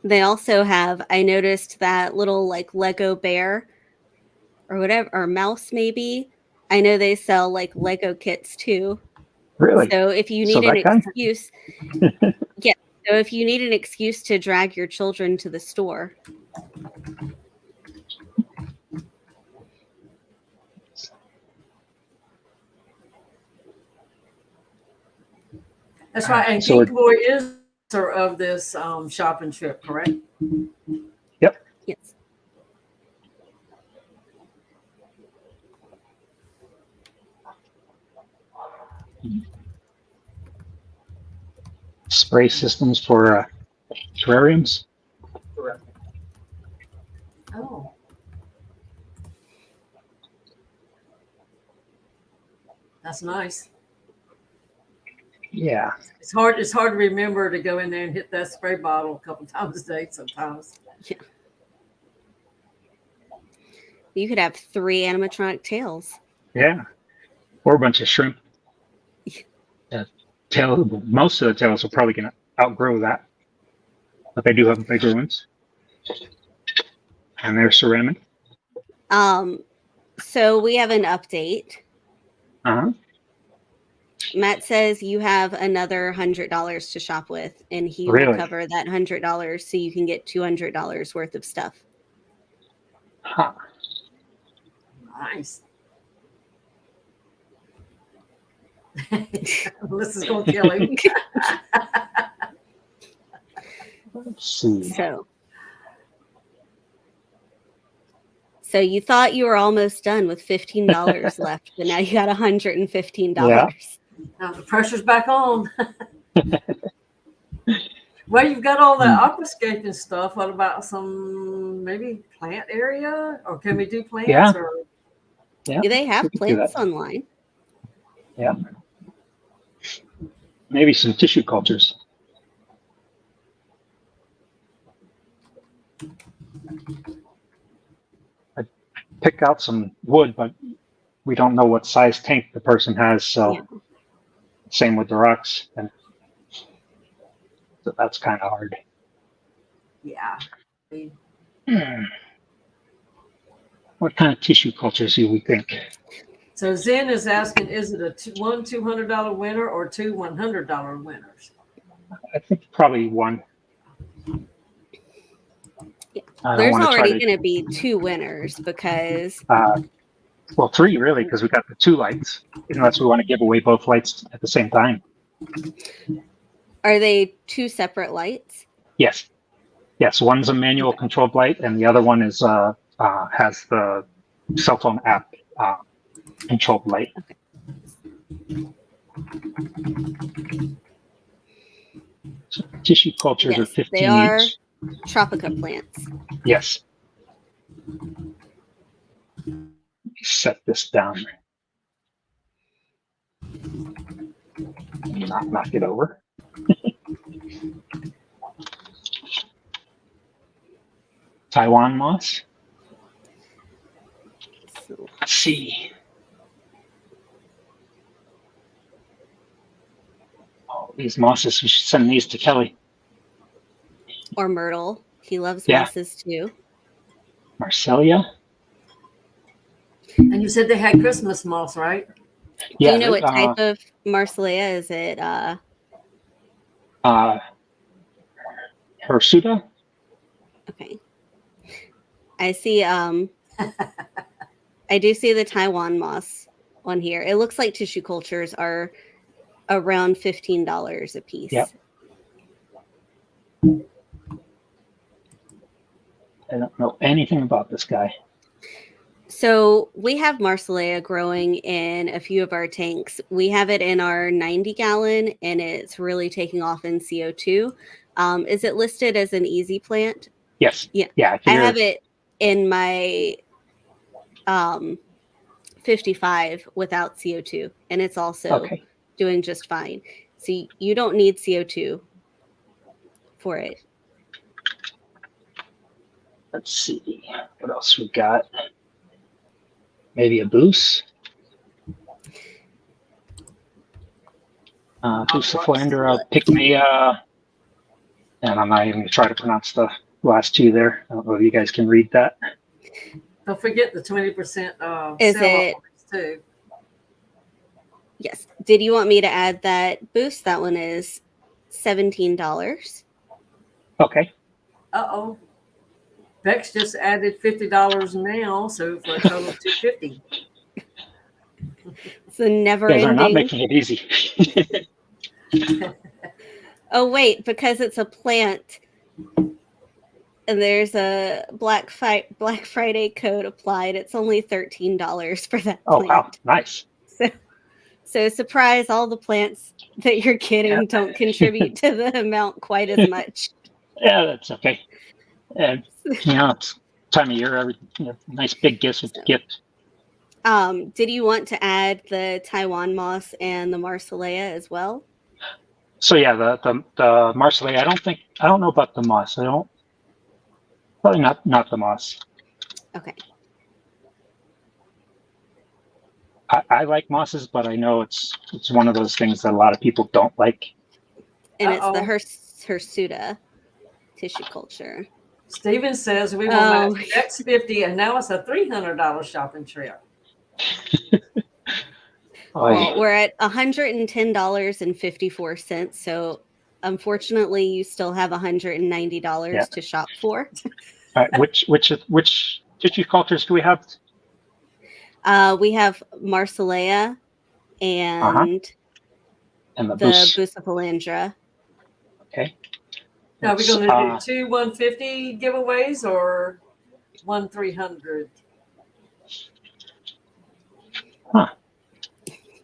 They also have, I noticed that little like Lego bear or whatever, or mouse maybe. I know they sell like Lego kits too. Really? So if you So need an that kind? excuse, yeah. So if you need an excuse to drag your children to the store, That's right. And So Geek Boy is of this shopping trip, correct? Yep. yes. Spray systems for terrariums. Correct. Oh. That's nice. Yeah. It's hard to remember to go in there and hit that spray bottle a couple times a day sometimes. Yeah. You could have 3 animatronic tails. Yeah. Or a bunch of shrimp. Most of the tails are probably going to outgrow that. But they do have bigger ones. And they're ceramic. So we have an update. Uh-huh. Matt says you have another $100 to shop with, and he Really? will cover that $100 so you can get $200 worth of stuff. Huh. Nice. Melissa's going to kill him. Let's see. So you thought you were almost done with $15 left, but now you got $115. Yeah. Now the pressure's back on. Well, you've got all that aquascaping stuff. What about some maybe plant area? Or can we do plants? Yeah. Or Yeah, they have We can do plants that. online. Yeah. Maybe some tissue cultures. I pick out some wood, but we don't know what size tank the person has, so Yeah. same with the rocks, and so that's kind of hard. yeah. What kind of tissue cultures do we think? So Zen is asking, is it one $200 winner or 2 $100 winners? I think probably one. Yeah. I don't There's wanna try already to- going to be 2 winners because Well, 3 really, because we got the 2 lights, unless we want to give away both lights at the same time. are they 2 separate lights? Yes. Yes, one's a manual controlled light, and the other one is has the cell phone app controlled light. So tissue cultures are Yes, 15 they are each. Tropica plants. Yes. Set this down. Not knock it over. Taiwan moss. So, Let's see. Oh, these mosses, we should send these to Kelly. or myrtle. He loves Yeah. mosses too. Marcelia. And you said they had Christmas moss, right? Do you know what type of Marcelia is it? Hirsuta? Okay. I see. I do see the Taiwan moss on here. It looks like tissue cultures are around $15 a piece. Yep. I don't know anything about this guy. So we have Marsilea growing in a few of our tanks. We have it in our 90 gallon, and it's really taking off in CO2. Is it listed as an easy plant? Yes. Yeah. Yeah. I have it in my 55 without CO2, and it's also doing just fine. So you don't need CO2 for it. Let's see what else we got. Maybe a Boos. Bucephalandra pygmea. And I'm not even going to try to pronounce the last two there. I don't know if you guys can read that. Don't forget the 20% Is sale it too. Yes. Did you want me to add that boost? That one is $17. Okay. Uh-oh. Bex just added $50 now, so for a total of $250. It's a never You guys are not ending. making it easy. Oh, wait, because it's a plant and there's a Black Friday code applied. It's only $13 for that Oh, plant. wow. Nice. So surprise, all the plants that you're getting don't contribute to the amount quite as much. Yeah, that's okay. And, it's time of year, nice big gift. Did you want to add the Taiwan moss and the Marsilea as well? So yeah, the Marsilea, I don't know about the moss. Probably not the moss. Okay. I like mosses, but I know it's one of those things that a lot of people don't like. And it's the hirsuta tissue culture. Steven says we will match Bex 50, and now it's a $300 shopping trip. Well, we're at $110.54. So unfortunately, you still have $190 to shop for. All right, which tissue cultures do we have? We have Marsilea and the Bucephalandra. Okay. Now, are we going to do two 150 giveaways or one 300? Huh.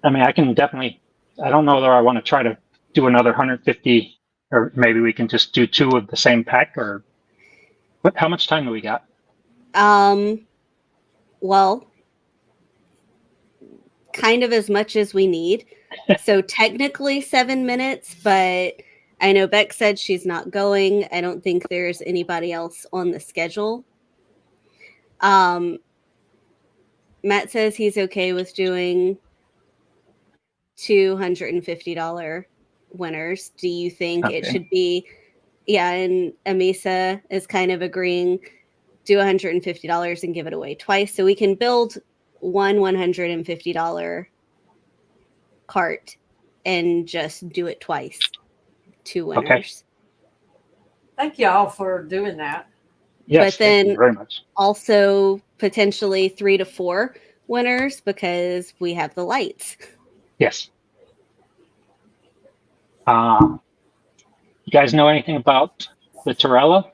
I mean, I can definitely. I don't know whether I want to try to do another 150, or maybe we can just do two of the same pack. Or how much time do we got? Well, kind of as much as we need. So technically 7 minutes, but I know Beck said she's not going. I don't think there's anybody else on the schedule. Matt says he's okay with doing $250 winners. Do you think it should be? Yeah, and Amisa is kind of agreeing, do $150 and give it away twice. So we can build one $150 cart and just do it twice. Two winners. Okay. Thank y'all for doing that. Yes, but then thank you very much. Also potentially 3 to 4 winners because we have the lights. Yes. You guys know anything about the Torella?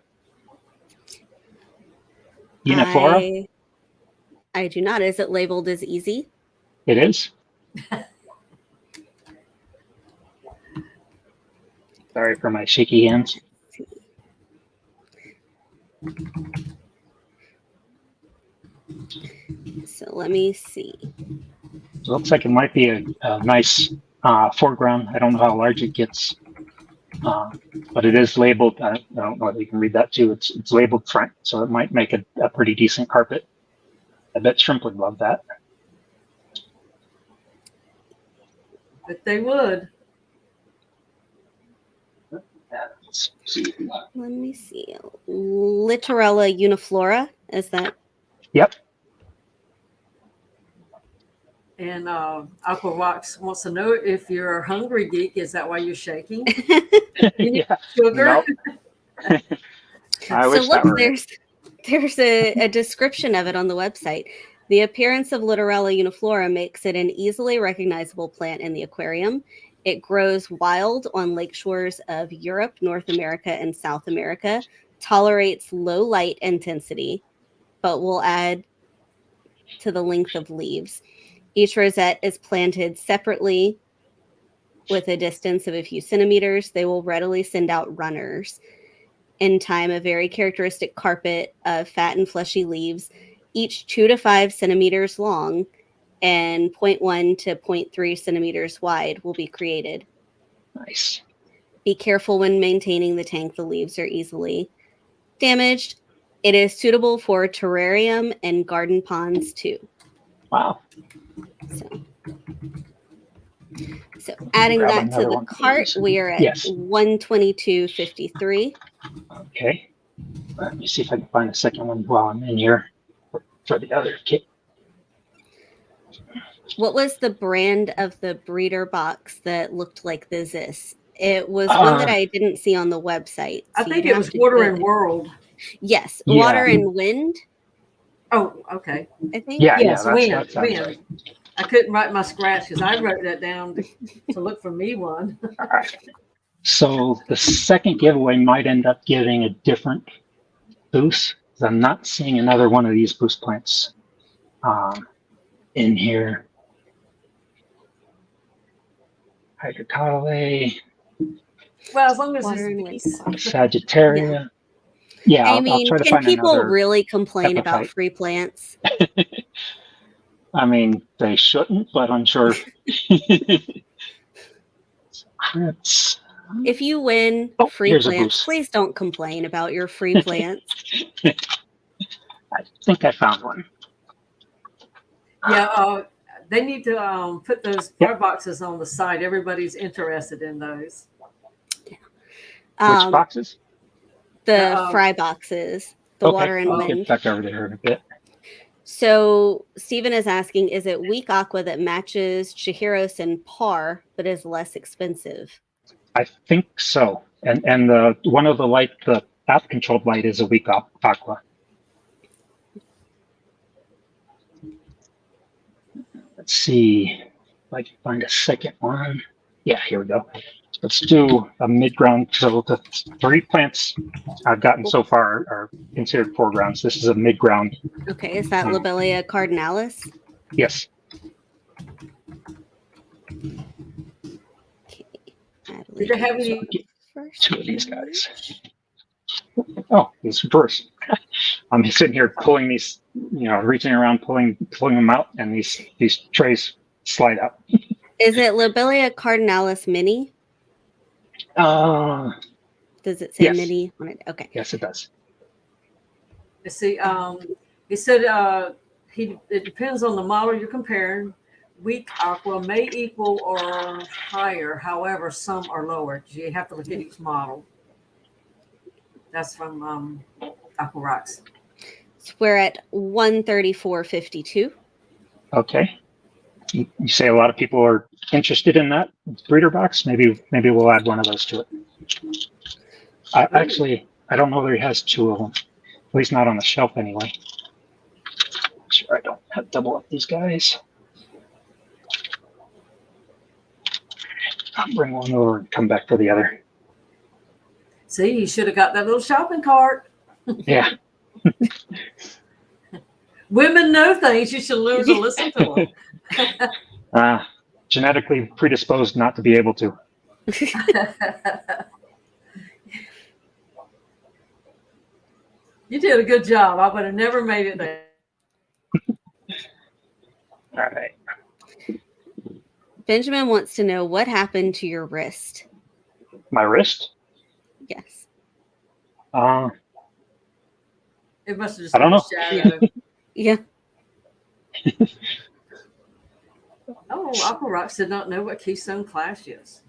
Uniflora? I do not. Is it labeled as easy? It is. Sorry for my shaky hands. So let me see. It looks like it might be a nice foreground. I don't know how large it gets, but it is labeled. I don't know if you can read that too. It's labeled front, so it might make a pretty decent carpet. I bet shrimp would love that. But they would. Let me see. Littorella uniflora, is that? Yep. And Aqua Rocks wants to know if you're a hungry geek. Is that why you're shaking? Yeah. Sugar? Nope. I So wish look, that were it. there's a description of it on the website. The appearance of Litorella uniflora makes it an easily recognizable plant in the aquarium. It grows wild on lake shores of Europe, North America, and South America, tolerates low light intensity, but will add to the length of leaves. Each rosette is planted separately with a distance of a few centimeters. They will readily send out runners. In time, a very characteristic carpet of fat and fleshy leaves, each 2 to 5 centimeters long and 0.1 to 0.3 centimeters wide, will be created. Nice. Be careful when maintaining the tank. The leaves are easily damaged. It is suitable for terrarium and garden ponds too. Wow. So adding Grab that to another the one of cart, these. we are at Yes. 122.53. Okay. Let me see if I can find a second one while I'm in here for the other kit. What was the brand of the breeder box that looked like this? It was one that I didn't see on the website. I so think you'd it have was to Water go and there. World. Yes, Yeah. Water and Wind, Oh, okay. I think. Yeah, Yes, that sounds wind. right. I couldn't write my scratch because I wrote that down to look for me one. All right. So the second giveaway might end up giving a different boost. I'm not seeing another one of these boost plants in here. Hydrocotyle, Well, as long as Water and it's Wind. Sagittaria. Yeah, I I'll mean, try to can find people another really complain about epiphyte. free plants? I mean, they shouldn't, but I'm sure. That's, If you win free here's a plants, boost. please don't complain about your free plants. I think I found one. yeah. They need to put those Yep. fire boxes on the site. Everybody's interested in those. Which boxes? The fry boxes, the Okay, Water and I'll Wind. get back over there in a bit. So Stephen is asking, is it weak aqua that matches Chihiros and par, but is less expensive? I think so. And the one of the light, the app controlled light, is a weak aqua. Let's see if I can find a second one. Yeah, here we go. Let's do a mid-ground. So the 3 plants I've gotten so far are considered foregrounds. This is a mid-ground. Okay, is that Lobelia cardinalis? Yes. Okay. Did they have any? First 2 of these guys. Oh, it's reverse. I'm sitting here pulling these, reaching around, pulling them out, and these trays slide out. Is it Lobelia cardinalis mini? Does it say Yes. mini on it? Okay. Yes, it does. Let's see. He said it depends on the model you're comparing. Weak aqua may equal or higher. However, some are lower. You have to look at each model. That's from Aqua Rocks. So we're at 134.52. Okay. You say a lot of people are interested in that breeder box. Maybe we'll add one of those to it. Actually, I don't know that he has 2 of them. At least not on the shelf anyway. Make sure I don't have double up these guys. I'll bring one over and come back for the other. See, you should have got that little shopping cart. Yeah. Women know things. You should learn to listen to them. Genetically predisposed not to be able to. You did a good job. I would have never made it there. All right. Benjamin wants to know what happened to your wrist. My wrist? Yes. It must have just I don't know. shadow. Yeah. Oh, Aqua Rocks did not know what Keystone Clash is.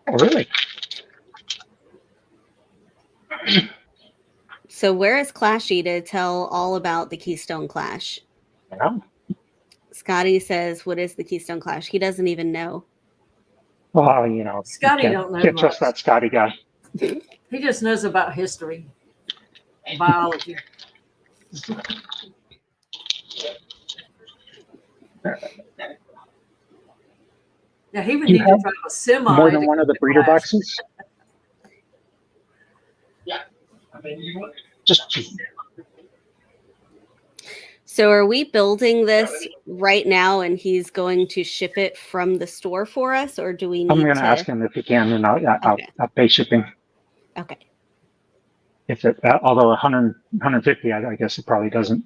Oh, really? So where is Clashy to tell all about the Keystone Clash? Yeah. Scotty says, what is the Keystone Clash? He doesn't even know. Well, Scotty you don't know can't much. trust that Scotty guy. He just knows about history. biology. Yeah, he would Do you need to have drive a semi. more than to one of the get breeder flash. boxes? I mean, you want Just two. So are we building this right now and he's going to ship it from the store for us, or do we I'm need going to to? ask him if he can, and I'll pay shipping. Okay. If it, although 150, I guess it probably doesn't.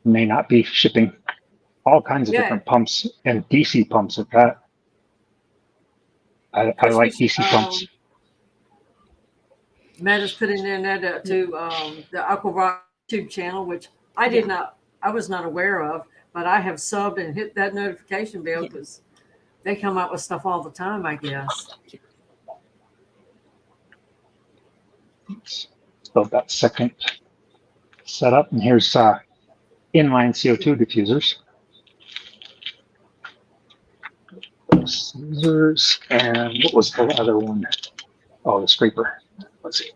May not be shipping all kinds of Yeah. different pumps and DC pumps at that. I like DC pumps. Matt is putting in that to the Aquarock YouTube channel, which I was not aware of, but I have subbed and hit that notification bell because they come out with stuff all the time, I guess. Let's build that second setup, and here's inline CO2 diffusers. Scissors, and what was the other one? Oh, the scraper. Let's see.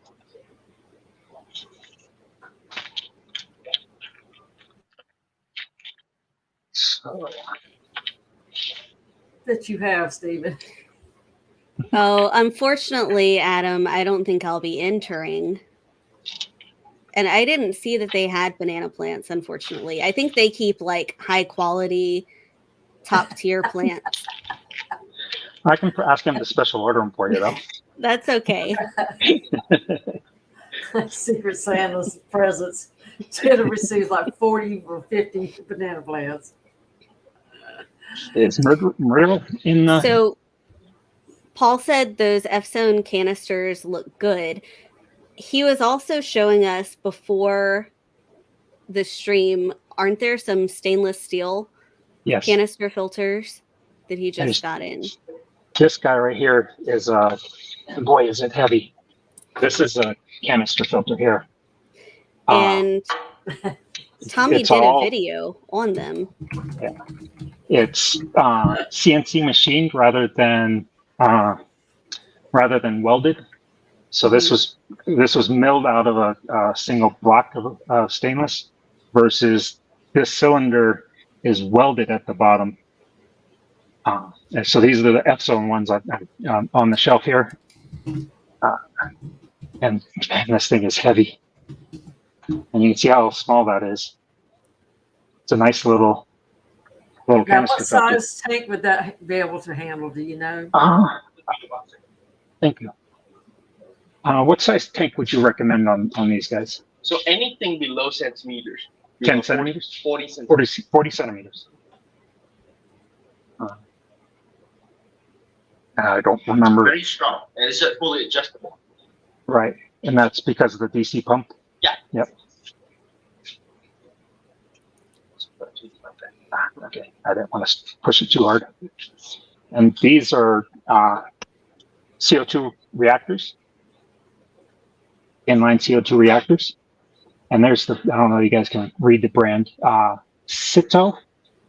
So, That you have, Stephen. Oh, unfortunately, Adam, I don't think I'll be entering. And I didn't see that they had banana plants, unfortunately. I think they keep like high quality, top tier plants. I can ask him to special order them for you, though. That's okay. Secret Santa's presents. Jenna receives like 40 or 50 banana plants. Is Myrtle in the... So Paul said those F-Zone canisters look good. He was also showing us before the stream, aren't there some stainless steel canister filters that he just got in? This guy right here is, boy, is it heavy. This is a canister filter here. And Tommy did a video on them. Yeah. It's CNC machined rather than welded. So this was milled out of a single block of stainless, versus this cylinder is welded at the bottom. And so these are the F-Zone ones on the shelf here. And this thing is heavy. And you can see how small that is. It's a nice little Now, canister what size tank would that be able to handle? Do you know? Thank you. What size tank would you recommend on these guys? So anything below centimeters. 10 centimeters? 40 centimeters. 40 centimeters. I don't remember. Very strong, and it's just fully adjustable. Right, and that's because of the DC pump? Yeah. Yep. Okay, I didn't want to push it too hard. And these are CO2 reactors, inline CO2 reactors. And there's the, I don't know if you guys can read the brand, CITO,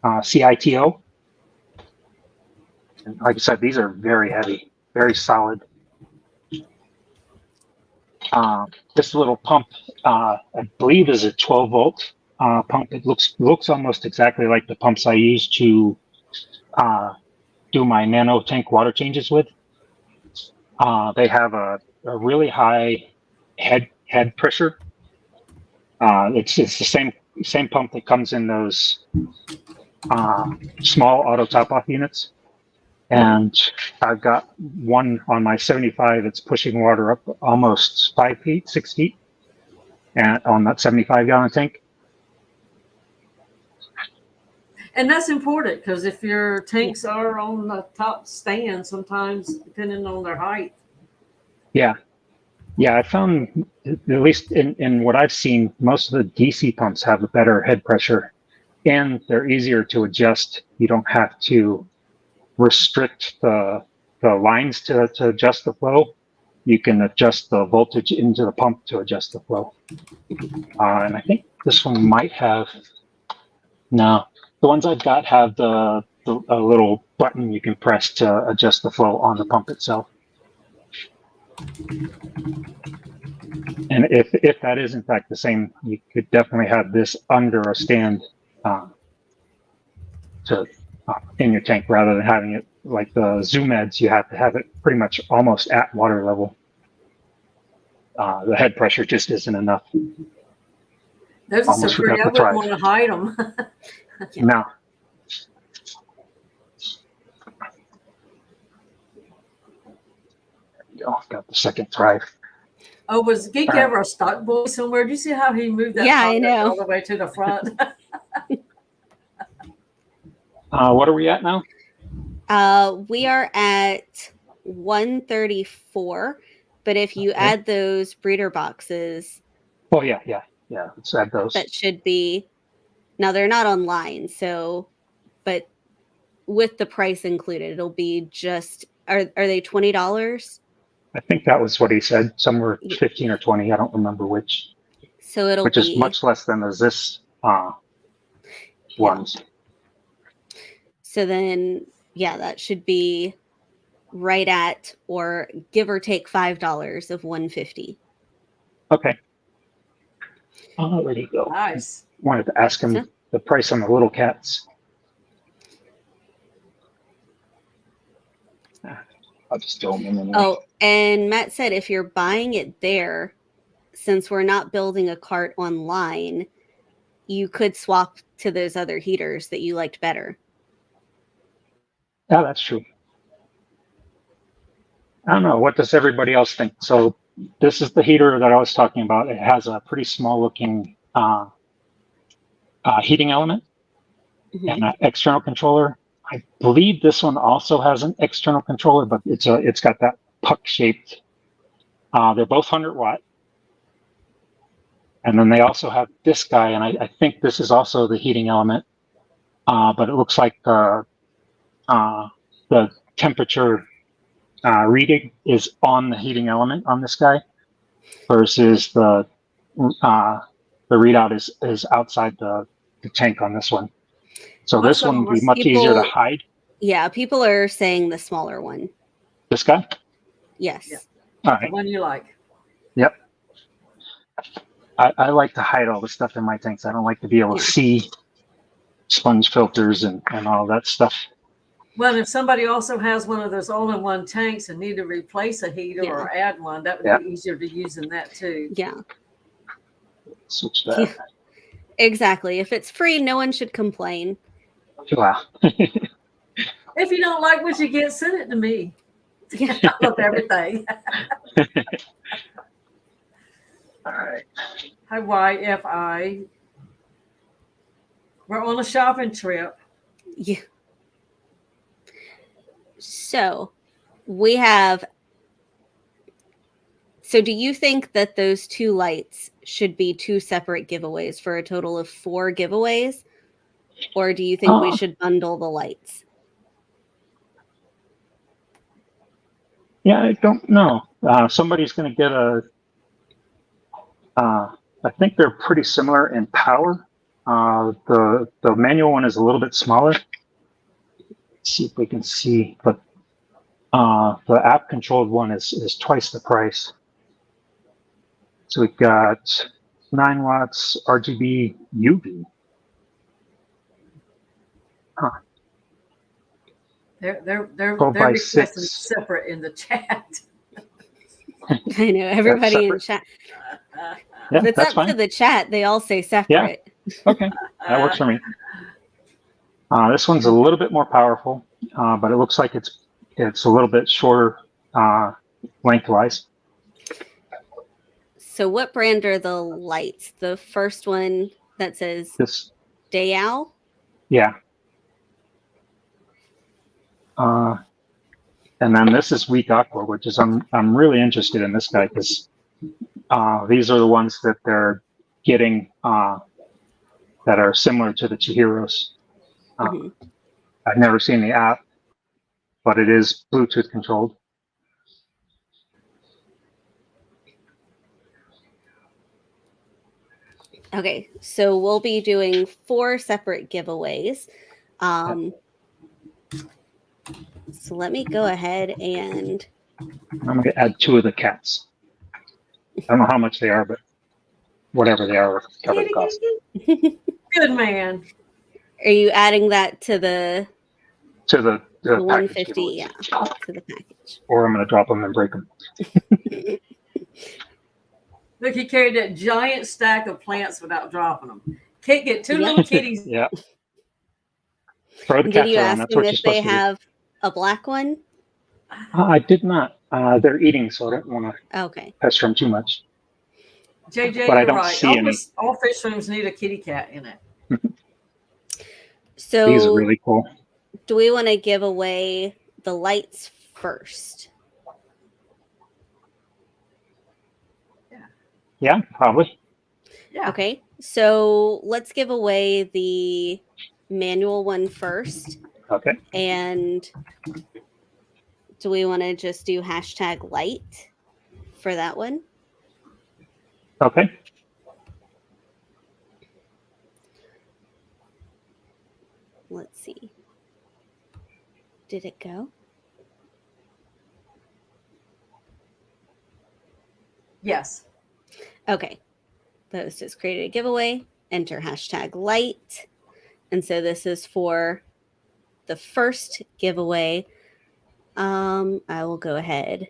CITO. And like I said, these are very heavy, very solid. This little pump, I believe, is a 12-volt pump. It looks almost exactly like the pumps I use to do my nano tank water changes with. They have a really high head pressure. It's the same pump that comes in those small auto top-off units. And I've got one on my 75 that's pushing water up almost 5 feet, 6 feet, and on that 75-gallon tank. And that's important, because if your tanks are on the top stand, sometimes depending on their height. Yeah. Yeah, I found, at least in what I've seen, most of the DC pumps have a better head pressure, and they're easier to adjust. You don't have to restrict the lines to adjust the flow. You can adjust the voltage into the pump to adjust the flow. And I think this one might have, no, the ones I've got have a little button you can press to adjust the flow on the pump itself. And if that is in fact the same, you could definitely have this under a stand to in your tank rather than having it like the Zoom Eds. You have to have it pretty much almost at water level. The head pressure just isn't enough. Those are so Almost pretty. forgot I the wouldn't thrive. want to hide them. Yeah. No. There you go. Got the second thrive. Oh, was Geek All right. ever a stock boy somewhere? Do you see how he moved that Yeah, I product know. all the way to the front? What are we at now? We are at 134, but if you Okay. add those breeder boxes, Oh yeah. Let's add those. that should be, now they're not online, so, but with the price included, it'll be just, are they $20? I think that was what he said. Somewhere Yeah. 15 or 20. I don't remember which. So it'll Which be is much less than the Zis ones. So then, yeah, that should be right at or give or take $5 of 150. Okay. There you go. Nice. Wanted to ask him So- the price on the little cats. I'll just throw them in anyway. Oh, and Matt said if you're buying it there, since we're not building a cart online, you could swap to those other heaters that you liked better. Yeah, that's true. I don't know. What does everybody else think? So this is the heater that I was talking about. It has a pretty small looking heating element Mhm. and an external controller. I believe this one also has an external controller, but it's got that puck shaped. They're both 100-watt. And then they also have this guy, and I think this is also the heating element, but it looks like the temperature reading is on the heating element on this guy, versus the readout is outside the tank on this one. So Most this of one them would be are much easier to people- hide. Yeah, people are saying the smaller one. This guy? Yes. Yeah. All The right. one you like. Yep. I like to hide all the stuff in my tanks. I don't like to be able to Yeah. see sponge filters and all that stuff. Well, if somebody also has one of those all-in-one tanks and need to replace a heater or add one, that would be easier to use in that too. Yeah. Switch that. Exactly. If it's free, no one should complain. Wow. If you don't like what you get, send it to me. Yeah. I love everything. All right. Hi, YFI. We're on a shopping trip. Yeah. So we have. So do you think that those two lights should be two separate giveaways for a total of 4 giveaways? Or do you think we should bundle the lights? Yeah, I don't know. Somebody's going to get a. I think they're pretty similar in power. The manual one is a little bit smaller. Let's see if we can see, but the app controlled one is twice the price. So we've got 9 watts RGB UV. Huh. They're 12 by requesting 6. separate in the chat. I know everybody in chat. Yeah, If it's that's up fine. to the chat, they all say separate. Okay, that works for me. This one's a little bit more powerful, but it looks like it's a little bit shorter lengthwise. So what brand are the lights? The first one that says This, Dayal? yeah. And then this is Weak Aqua, which is I'm really interested in this guy because these are the ones that they're getting that are similar to the Chihiros. I've never seen the app, but it is Bluetooth controlled. Okay, so we'll be doing 4 separate giveaways. So let me go ahead and I'm going to add 2 of the cats. I don't know how much they are, but whatever they are, cover the cost. Good man. Are you adding that to the To the package 150? giveaways. Yeah, to the package. Or I'm going to drop them and break them. Look, he carried that giant stack of plants without dropping them. Can't get 2 Yeah. little kitties. Yeah. Throw the Did cats you around. ask That's them what you're if they supposed to do. have a black one? I did not. They're eating, so I don't want to Okay. pester them too much. JJ, But I you're don't right. see any. All fish rooms need a kitty cat in it. So These are really cool. do we want to give away the lights first? Yeah, probably. Yeah. Okay. So let's give away the manual one first. Okay. And do we want to just do #light for that one? Okay. Let's see. Did it go? Yes. Okay. The host has created a giveaway. Enter #light. And so this is for the first giveaway. I will go ahead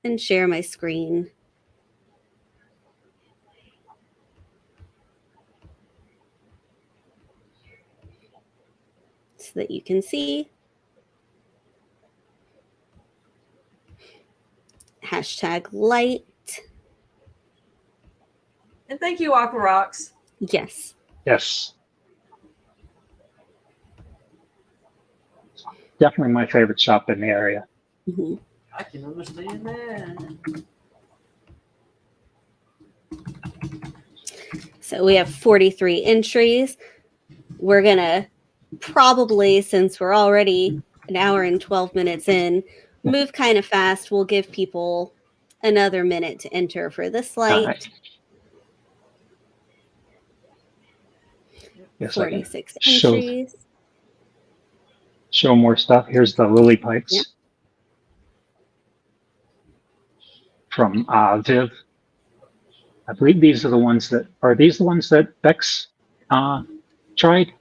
and share my screen. So that you can see #light. And thank you, Aqua Rocks. Yes. Yes. Definitely my favorite shop in the area. Mhm. I can understand that. So we have 43 entries. We're going to probably, since we're already an hour and 12 minutes in, move kind of fast. We'll give people another minute to enter for this light. All right. Yes, I can 46 entries. show more stuff. Here's the lily pipes. Yep. From Viv. I believe these are the ones that Bex tried,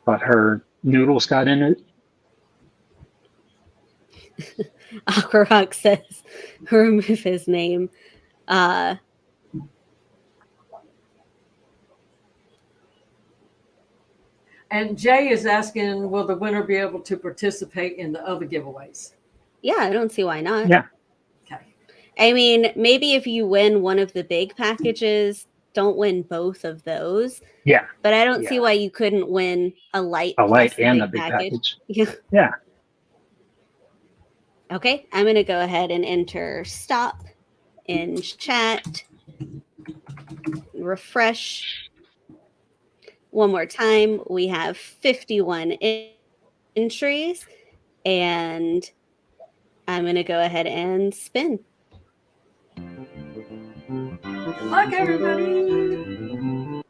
but her noodles got in it. Aquarock says, remove his name. And Jay is asking, will the winner be able to participate in the other giveaways? Yeah, I don't see why not. Yeah. Okay. I mean, maybe if you win one of the big packages, don't win both of those. Yeah. But I don't see why you couldn't win a light light plus and a a big package. Yeah. Yeah. Okay, I'm going to go ahead and enter stop in chat. Refresh. One more time. We have 51 entries, and I'm going to go ahead and spin. Good luck, everybody.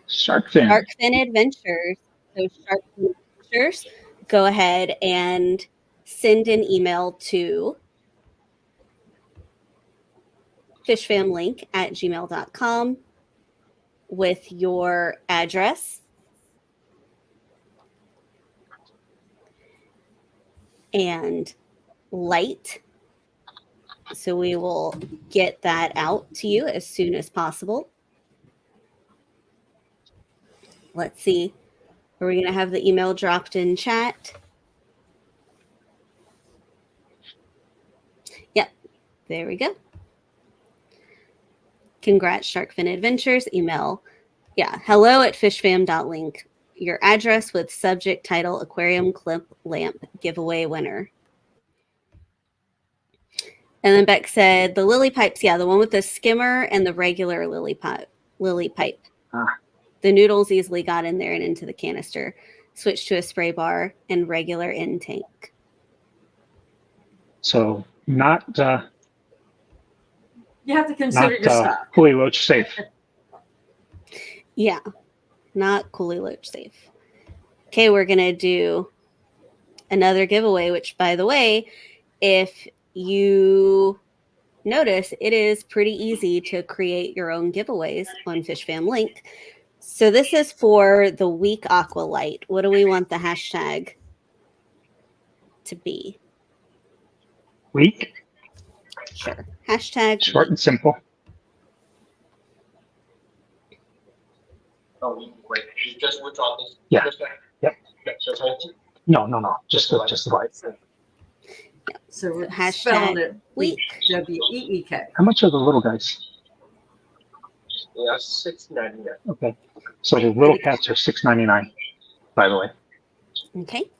Sharkfin. Sharkfin Adventures. So Sharkfin Adventures, go ahead and send an email to Fishfam.link at gmail.com with your address and light. So we will get that out to you as soon as possible. Let's see. Are we going to have the email dropped in chat? Yep. There we go. Congrats, Sharkfin Adventures. Email. Yeah. hello@fishfam.link. Your address with subject title Aquarium Clip Lamp Giveaway Winner. And then Beck said the lily pipes. Yeah, the one with the skimmer and the regular lily pipe. The noodles easily got in there and into the canister. Switched to a spray bar and regular in tank. So not You have to consider your stock. Cooley Loach safe. Yeah, not Cooley Loach safe. Okay, we're going to do another giveaway, which, by the way, if you notice, it is pretty easy to create your own giveaways on Fishfam.link. So this is for the week aqua light. What do we want the hashtag to be? Week, Sure. Hashtag short week. and simple. Oh, great. You just withdraw this. Yeah. Yep. That's all. No, just the white. So we're Hashtag spelling it week. WEEK. How much are the little guys? Yeah, $6.99. Okay. So the little cats are $6.99, by the way. Okay.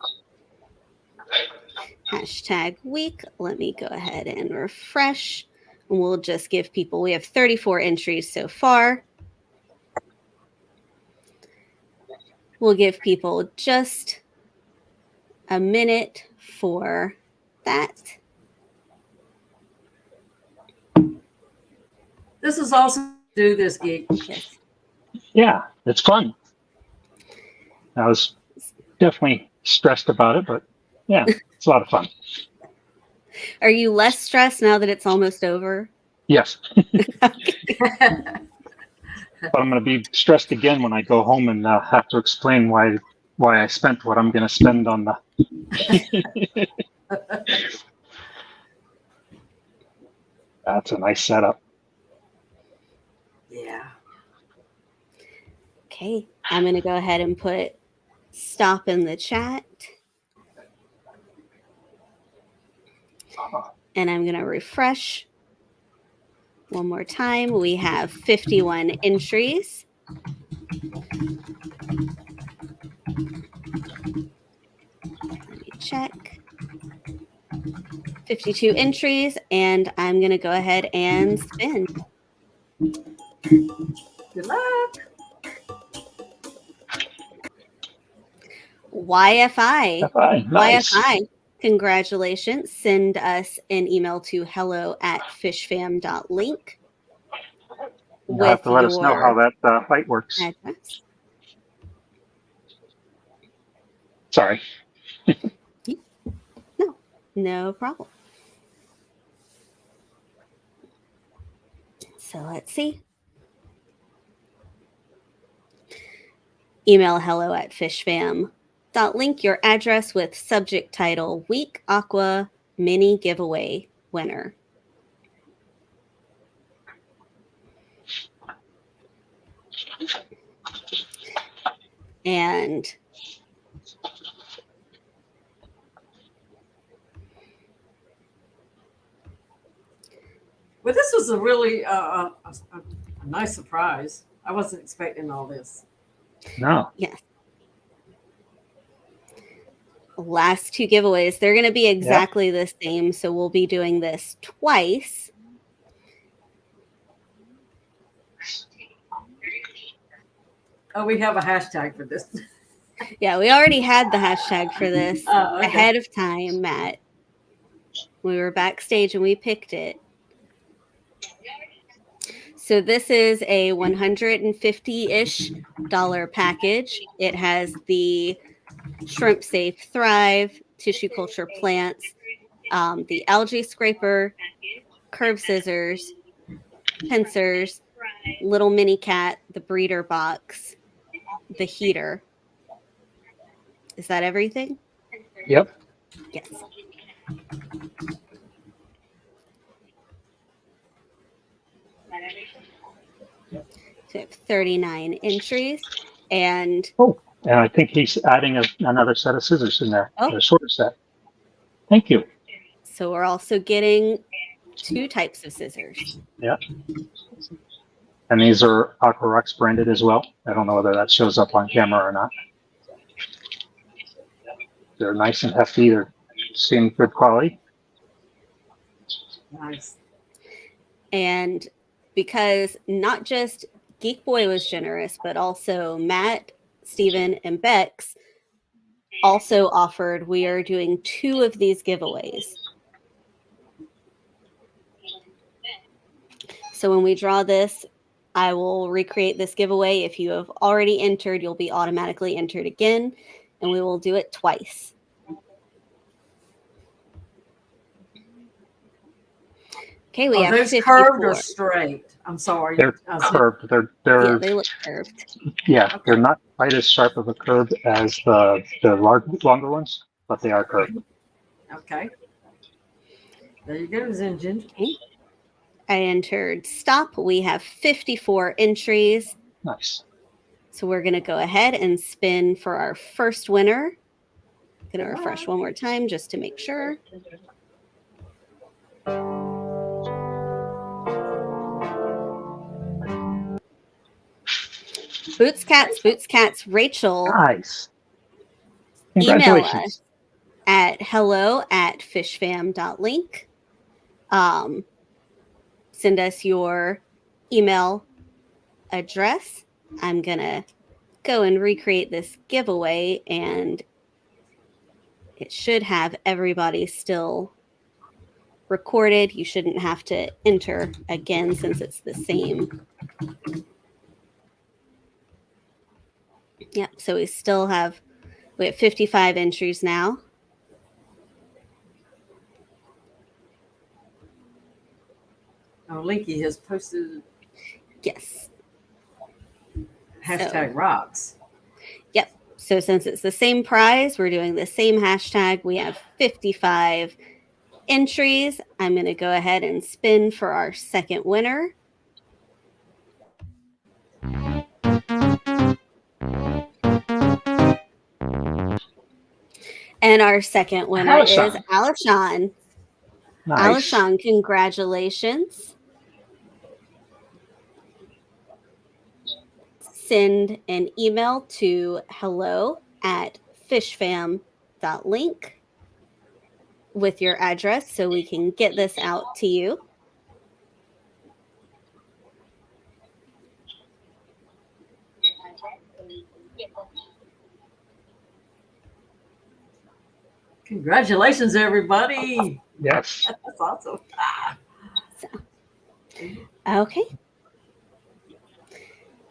Hashtag week. Let me go ahead and refresh. We'll just give people, we have 34 entries so far. We'll give people just a minute for that. This is also do this geek. Yes. Yeah, it's fun. I was definitely stressed about it, but yeah, it's a lot of fun. Are you less stressed now that it's almost over? Yes. But I'm going to be stressed again when I go home and have to explain why I spent what I'm going to spend on the. That's a nice setup. Yeah. Okay, I'm going to go ahead and put stop in the chat. And I'm going to refresh one more time. We have 51 entries. Let me check. 52 entries, and I'm going to go ahead and spin. Good luck. YFI. Nice. YFI. Congratulations. Send us an email to hello@fishfam.link. You'll have to let us know how that fight works. Address. Sorry. No problem. So let's see. Email hello@fishfam.link your address with subject title Week Aqua Mini Giveaway Winner. And Well, this was a really a nice surprise. I wasn't expecting all this. No. yes. Last two giveaways, they're going to be exactly the same. So we'll be doing this twice. Oh, we have a hashtag for this. Yeah, we already had the hashtag for this Okay. ahead of time, Matt. We were backstage and we picked it. So this is a $150-ish package. It has the Shrimp Safe Thrive, tissue culture plants, the algae scraper, curve scissors, pincers, little mini cat, the breeder box, the heater. Is that everything? Yep. Yes. So we have 39 entries. And And I think he's adding another set of scissors in there, Oh. a shorter set. Thank you. so we're also getting 2 types of scissors. Yeah. And these are Aquarux branded as well. I don't know whether that shows up on camera or not. They're nice and hefty. They're seem good quality. Nice. And because not just Geek Boy was generous, but also Matt, Steven, and Bex also offered, we are doing 2 of these giveaways. So when we draw this, I will recreate this giveaway. If you have already entered, you'll be automatically entered again, and we will do it twice. Okay, we Are have those 54. curved or straight? I'm sorry. They're I was- curved. Yeah, They're they look curved. yeah, Okay. they're not quite as sharp of a curve as the longer ones, but they are curved. Okay. There you go, Zinjin. Okay. I entered stop. We have 54 entries. Nice. So we're going to go ahead and spin for our first winner. Going to refresh one more time just to make sure. Boots Cats, Rachel. Nice. Email Congratulations. us at hello@fishfam.link. Send us your email address. I'm going to go and recreate this giveaway, and it should have everybody still recorded. You shouldn't have to enter again since it's the same. Yep, so we have 55 entries now. Oh, Linky has posted Yes. hashtag rocks. Yep. So since it's the same prize, we're doing the same hashtag. We have 55 entries. I'm going to go ahead and spin for our second winner. And our second winner is Alishan. Nice. Alishan, congratulations. Send an email to hello@fishfam.link with your address so we can get this out to you. Congratulations, everybody. Yes. That's awesome. Okay.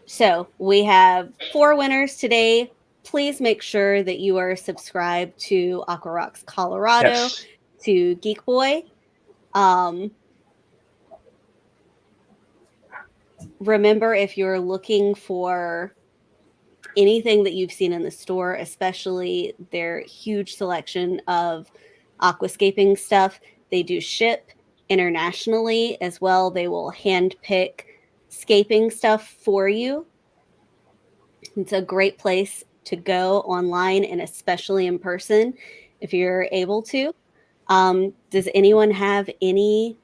So we have 4 winners today. Please make sure that you are subscribed to Aqua Rocks Colorado, Yes. to Geek Boy. Remember, if you're looking for anything that you've seen in the store, especially their huge selection of aquascaping stuff, they do ship internationally as well. They will hand pick scaping stuff for you. It's a great place to go online and especially in person if you're able to. Does anyone have any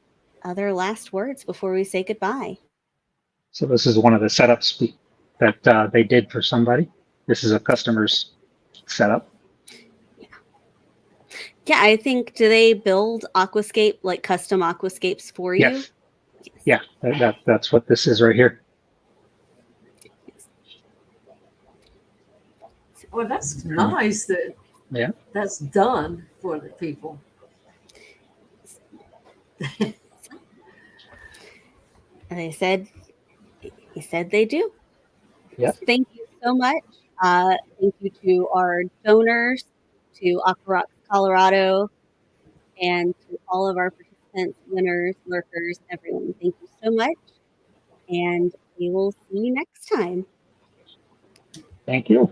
other last words before we say goodbye? So this is one of the setups that they did for somebody. This is a customer's setup. Yeah, I think, do they build aquascape, like custom aquascapes for you? Yes. Yeah, that's what this is right here. Well, that's nice that that's done for the people. And he said they do. Yeah. Thank you so much. Thank you to our donors, to Aqua Rocks Colorado, and to all of our participants, winners, lurkers, everyone. Thank you so much. And we will see you next time. Thank you.